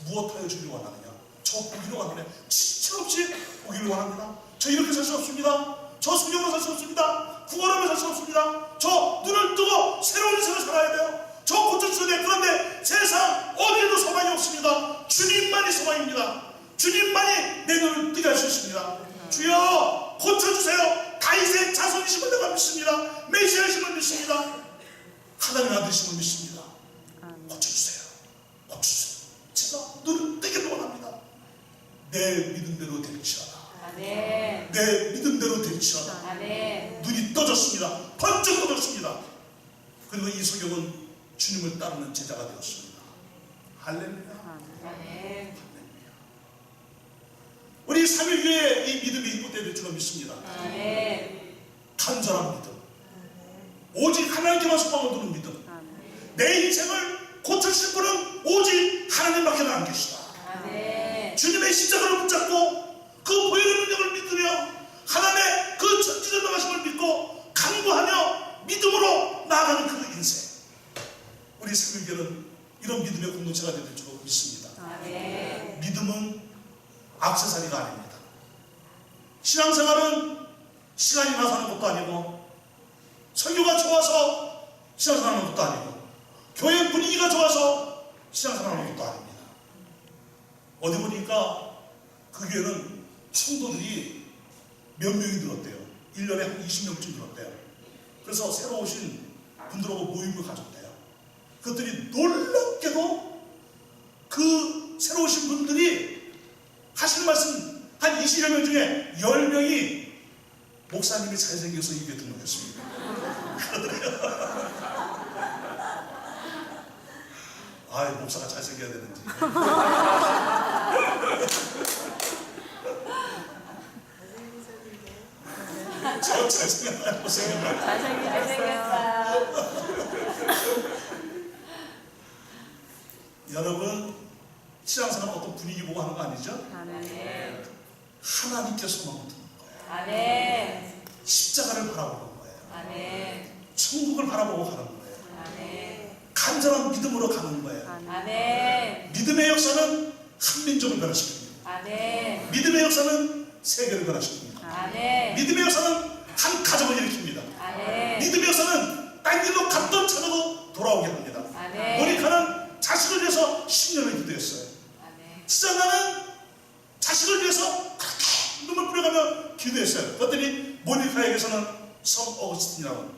무엇하여 주기를 원하느냐? 저 보기를 원하느냐? 지체 없이 보기를 원합니다. 저 이렇게 살 수 없습니다. 저 성경으로 살 수 없습니다. 구걸하며 살 수 없습니다. 저 눈을 뜨고 새로운 인생을 살아야 돼요. 저 고쳐주셔야 돼요. 그런데 세상 어디에도 소망이 없습니다. 주님만이 소망입니다. 주님만이 내 눈을 뜨게 할 수 있습니다. 주여 고쳐주세요. 다윗의 자손이심을 내가 믿습니다. 메시아이심을 믿습니다. 하나님의 아들이심을 믿습니다. 고쳐주세요. 고쳐주세요. 제가 눈을 뜨기를 원합니다. 내 믿음대로 될지어다. 아멘. 내 믿음대로 될지어다. 아멘. 눈이 떠졌습니다. 번쩍 떠졌습니다. 그리고 이 소경은 주님을 따르는 제자가 되었습니다. 할렐루야. 아멘. 우리 3일 교회에 이 믿음이 입고될 줄로 믿습니다. 아멘. 간절한 믿음, 오직 하나님께만 소망을 두는 믿음. 내 인생을 고쳐주실 분은 오직 하나님밖에 안 계시다. 아멘. 주님의 십자가를 붙잡고 그 보이는 능력을 믿으며 하나님의 그 전지전능하심을 믿고 간구하며 믿음으로 나아가는 그 인생. 우리 3일 교회는 이런 믿음의 공동체가 될 줄로 믿습니다. 아멘. 믿음은 액세서리가 아닙니다. 신앙생활은 시간이 나서 하는 것도 아니고 설교가 좋아서 신앙생활하는 것도 아니고 교회 분위기가 좋아서 신앙생활하는 것도 아닙니다. 어디 보니까 그 교회는 성도들이 몇 명이 늘었대요. 1년에 한 20명쯤 늘었대요. 그래서 새로 오신 분들하고 모임을 가졌대요. 그것들이 놀랍게도 그 새로 오신 분들이 하시는 말씀 한 20여 명 중에 10명이 목사님이 잘생겨서 이 교회 등록했습니다. 그러더래요. 아이, 목사가 잘생겨야 되는지. 저 잘생겼나요? 못생겼나요? 잘생겼어요. 여러분, 신앙생활 어떤 분위기 보고 하는 거 아니죠? 아멘. 하나님께 소망을 두는 거예요. 아멘. 십자가를 바라보는 거예요. 아멘. 천국을 바라보고 가는 거예요. 아멘. 간절한 믿음으로 가는 거예요. 아멘. 믿음의 역사는 한 민족을 변화시킵니다. 아멘. 믿음의 역사는 세계를 변화시킵니다. 아멘. 믿음의 역사는 한 가정을 일으킵니다. 아멘. 믿음의 역사는 딴 길로 갔던 차도 돌아오게 합니다. 아멘. 모니카는 자식을 위해서 10년을 기도했어요. 아멘. 수잔나는 자식을 위해서 그렇게 눈물 뿌려가며 기도했어요. 그랬더니 모니카에게서는 성 어거스틴이라는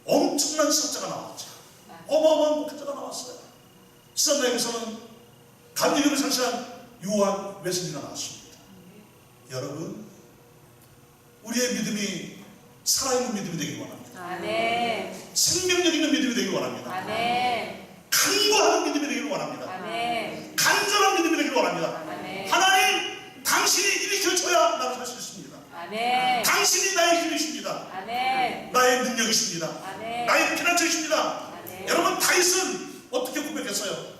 엄청난 신학자가 나왔죠. 어마어마한 목회자가 나왔어요. 수잔나에게서는 감리교를 창시한 요한 웨슬리가 나왔습니다. 여러분, 우리의 믿음이 살아있는 믿음이 되길 원합니다. 아멘. 생명력 있는 믿음이 되길 원합니다. 아멘. 간구하는 믿음이 되길 원합니다. 아멘. 간절한 믿음이 되길 원합니다. 아멘. 하나님, 당신이 일으켜줘야 나를 살 수 있습니다. 아멘. 당신이 나의 힘이십니다. 아멘. 나의 능력이십니다. 아멘. 나의 피난처이십니다. 아멘. 여러분, 다윗은 어떻게 고백했어요?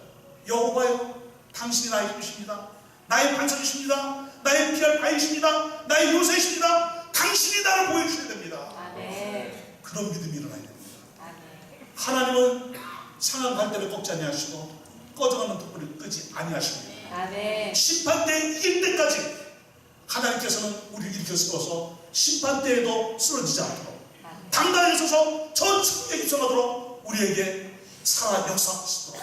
여호와여, 당신이 나의 힘이십니다. 나의 반석이십니다. 나의 피할 바위십니다. 나의 요새이십니다. 당신이 나를 보여주셔야 됩니다. 아멘. 그런 믿음이 일어나야 됩니다. 아멘. 하나님은 상한 갈대를 꺾지 아니하시고 꺼져가는 촛불을 끄지 아니하십니다. 아멘. 심판대에 이길 때까지 하나님께서는 우리를 일으켜 세워서 심판대에도 쓰러지지 않도록 당당하게 서서 저 천국에 입성하도록 우리에게 살아 역사하시도록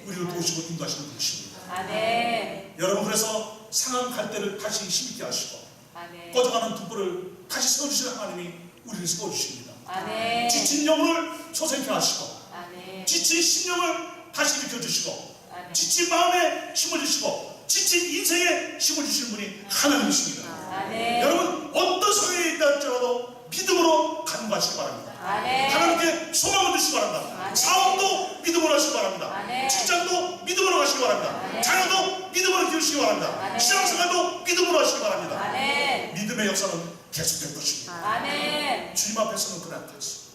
우리를 도우시고 인도하시는 분이십니다. 아멘. 여러분, 그래서 상한 갈대를 다시 힘있게 하시고 아멘. 꺼져가는 촛불을 다시 세워주시는 하나님이 우리를 세워주십니다. 아멘. 지친 영혼을 소생케 하시고 아멘. 지친 심령을 다시 일으켜 주시고 아멘. 지친 마음에 힘을 주시고 지친 인생에 힘을 주시는 분이 하나님이십니다. 아멘. 여러분 어떤 상황에 있다 할지라도 믿음으로 간구하시기 바랍니다. 아멘. 하나님께 소망을 두시기 바랍니다. 아멘. 사업도 믿음으로 하시기 바랍니다. 아멘. 직장도 믿음으로 하시기 바랍니다. 아멘. 자녀도 믿음으로 키우시기 바랍니다. 아멘. 신앙생활도 믿음으로 하시기 바랍니다. 아멘. 믿음의 역사는 계속될 것입니다. 아멘. 주님 앞에서는 그래 않겠습니다.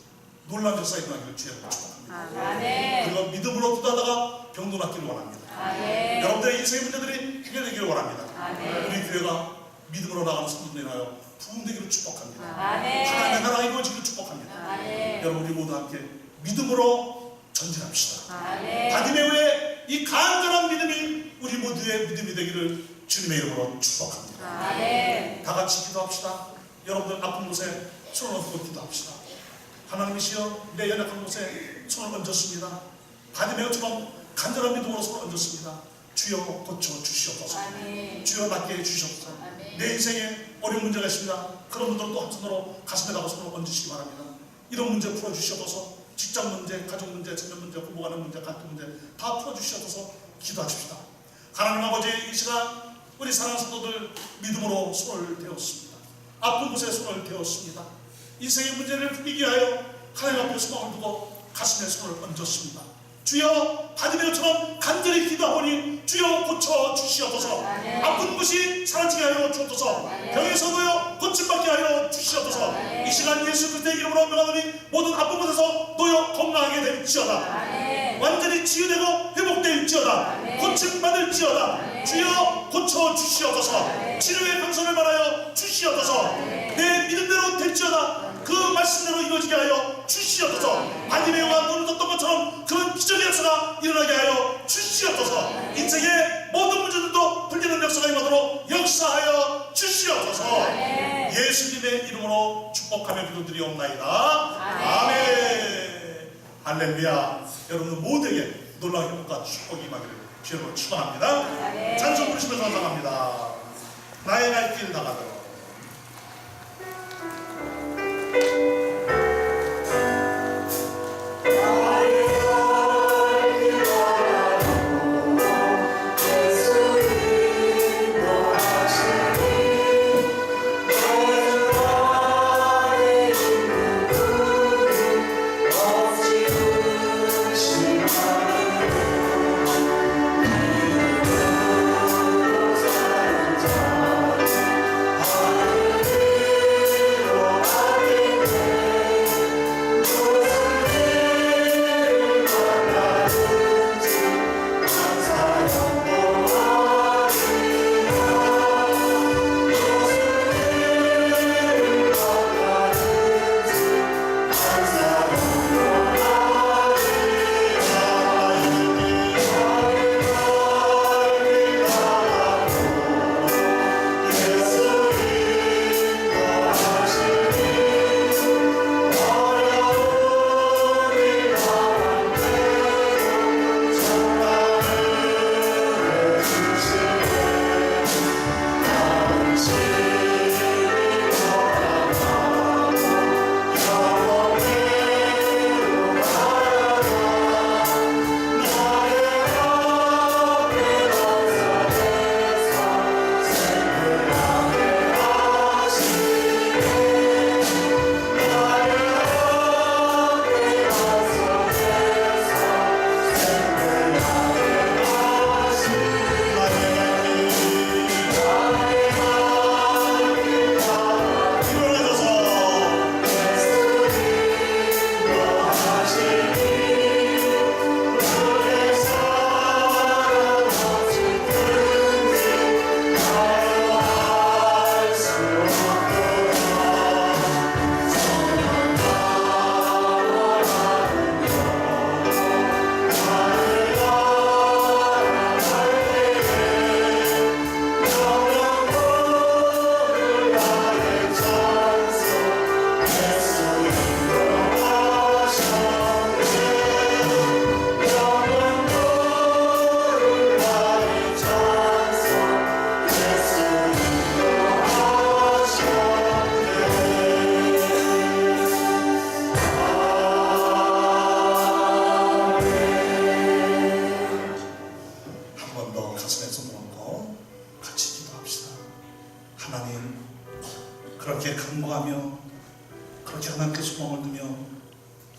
놀라운 역사 일어나기를 주의 축복합니다. 아멘. 그리고 믿음으로 기도하다가 병도 낫기를 원합니다. 아멘. 여러분들의 인생의 문제들이 해결되기를 원합니다. 아멘. 우리 교회가 믿음으로 나가는 성도들에 인하여 부흥되기를 축복합니다. 아멘. 하나님의 나라가 이루어지기를 축복합니다. 아멘. 여러분 우리 모두 함께 믿음으로 전진합시다. 아멘. 바디메오의 이 간절한 믿음이 우리 모두의 믿음이 되기를 주님의 이름으로 축복합니다. 아멘. 다 같이 기도합시다. 여러분들 아픈 곳에 손을 얹고 기도합시다. 하나님이시여 내 연약한 곳에 손을 얹었습니다. 바디메오처럼 간절한 믿음으로 손을 얹었습니다. 주여 고쳐 주시옵소서. 아멘. 주여 낫게 해주시옵소서. 아멘. 내 인생에 어려운 문제가 있습니다. 그런 분들은 또 한 손으로 가슴에다가 손을 얹으시기 바랍니다. 이런 문제 풀어주시옵소서. 직장 문제, 가족 문제, 자녀 문제, 공부하는 문제, 갈등 문제 다 풀어주시옵소서. 기도하십시다. 하나님 아버지 이 시간 우리 사랑하는 성도들 믿음으로 손을 대었습니다. 아픈 곳에 손을 대었습니다. 인생의 문제를 풀기 위하여 하나님 앞에 소망을 두고 가슴에 손을 얹었습니다. 주여 바디메오처럼 간절히 기도하오니 주여 고쳐 주시옵소서. 아멘. 아픈 곳이 사라지게 하여 주옵소서. 아멘. 병에서도요 고침받게 하여 주시옵소서. 아멘. 이 시간 예수 그리스도의 이름으로 명하노니 모든 아픈 곳에서 놓여 건강하게 될지어다. 아멘. 완전히 치유되고 회복될지어다. 아멘. 고침받을지어다. 아멘. 주여 고쳐 주시옵소서. 아멘. 치료의 방선을 말하여 주시옵소서. 아멘. 내 믿음대로 될지어다. 그 말씀대로 이루어지게 하여 주시옵소서. 바디메오가 눈을 떴던 것처럼 그런 기적의 역사가 일어나게 하여 주시옵소서. 인생의 모든 문제들도 풀리는 역사가 임하도록 역사하여 주시옵소서. 아멘. 예수님의 이름으로 축복하며 기도드리옵나이다. 아멘. 할렐루야. 여러분 모두에게 놀라운 행복과 축복이 임하기를 주님으로 축원합니다. 아멘. 찬송 부르시면서 감사합니다. 나의 갈 길 나가도록.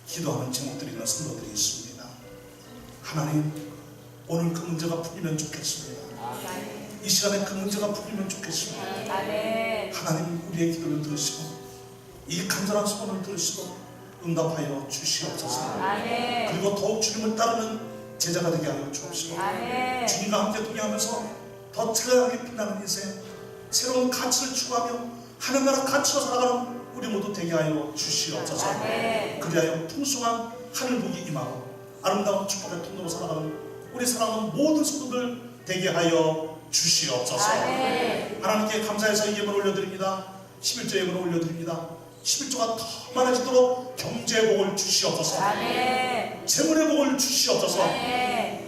기도하는 제목들이 있는 성도들이 있습니다. 하나님, 오늘 그 문제가 풀리면 좋겠습니다. 이 시간에 그 문제가 풀리면 좋겠습니다. 하나님, 우리의 기도를 들으시고 이 간절한 소원을 들으시고 응답하여 주시옵소서. 그리고 더욱 주님을 따르는 제자가 되게 하여 주옵시고 주님과 함께 동행하면서 더 찬란하게 빛나는 인생, 새로운 가치를 추구하며 하늘 나라 가치로 살아가는 우리 모두 되게 하여 주시옵소서. 그리하여 풍성한 하늘 복이 임하고 아름다운 축복의 통로로 살아가는 우리 사랑하는 모든 성도들 되게 하여 주시옵소서. 하나님께 감사해서 이 예물을 올려드립니다. 11조 예물을 올려드립니다. 11조가 더 많아지도록 경제의 복을 주시옵소서. 재물의 복을 주시옵소서.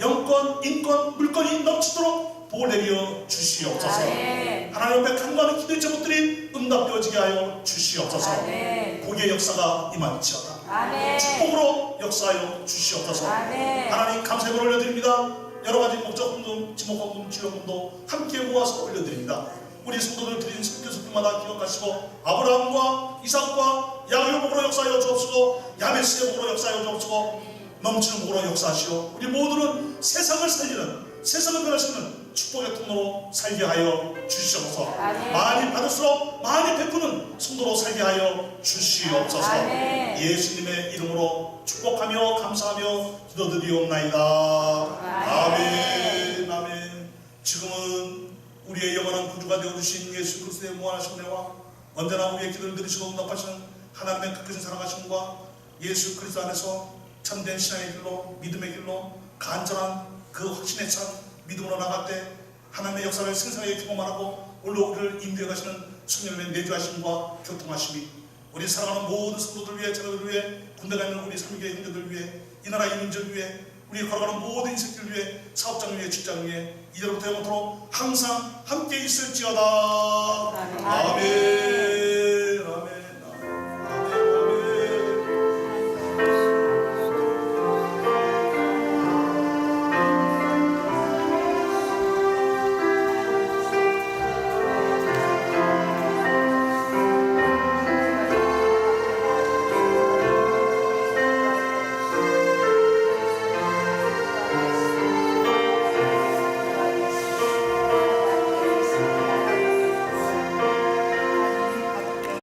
영권, 인권, 물건이 넘치도록 복을 내려 주시옵소서. 하나님 앞에 간구하는 기도의 제목들이 응답되어지게 하여 주시옵소서. 복의 역사가 임할지어다. 축복으로 역사하여 주시옵소서. 하나님, 감사의 예물을 올려드립니다. 여러가지 목적 헌금, 지목 헌금, 지원 헌금도 함께 모아서 올려드립니다. 우리 성도들 드린 선교수들마다 기억하시고 아브라함과 이삭과 야곱의 복으로 역사하여 주옵시고 야베스의 복으로 역사하여 주옵시고 넘치는 복으로 역사하시오. 우리 모두는 세상을 살리는, 세상을 변화시키는 축복의 통로로 살게 하여 주시옵소서. 많이 받을수록 많이 베푸는 성도로 살게 하여 주시옵소서. 예수님의 이름으로 축복하며 감사하며 기도드리옵나이다. 아멘. 아멘. 지금은 우리의 영원한 구주가 되어주신 예수 그리스도의 무한하신 은혜와 언제나 우리의 기도를 들으시고 응답하시는 하나님의 그 크신 사랑하심과 예수 그리스도 안에서 참된 신앙의 길로, 믿음의 길로 간절한 그 확신에 찬 믿음으로 나갈 때 하나님의 역사를 생생하게 경험하고 오늘로 우리를 인도해 가시는 성령의 내주하심과 교통하심이 우리 사랑하는 모든 성도들 위해, 제자들 위해, 군대 가 있는 우리 삼위교회 형제들 위해, 이 나라 이민족 위해, 우리 걸어가는 모든 인생길 위해, 사업장 위해, 직장 위해 이제부터 영원토록 항상 함께 있을지어다. 아멘.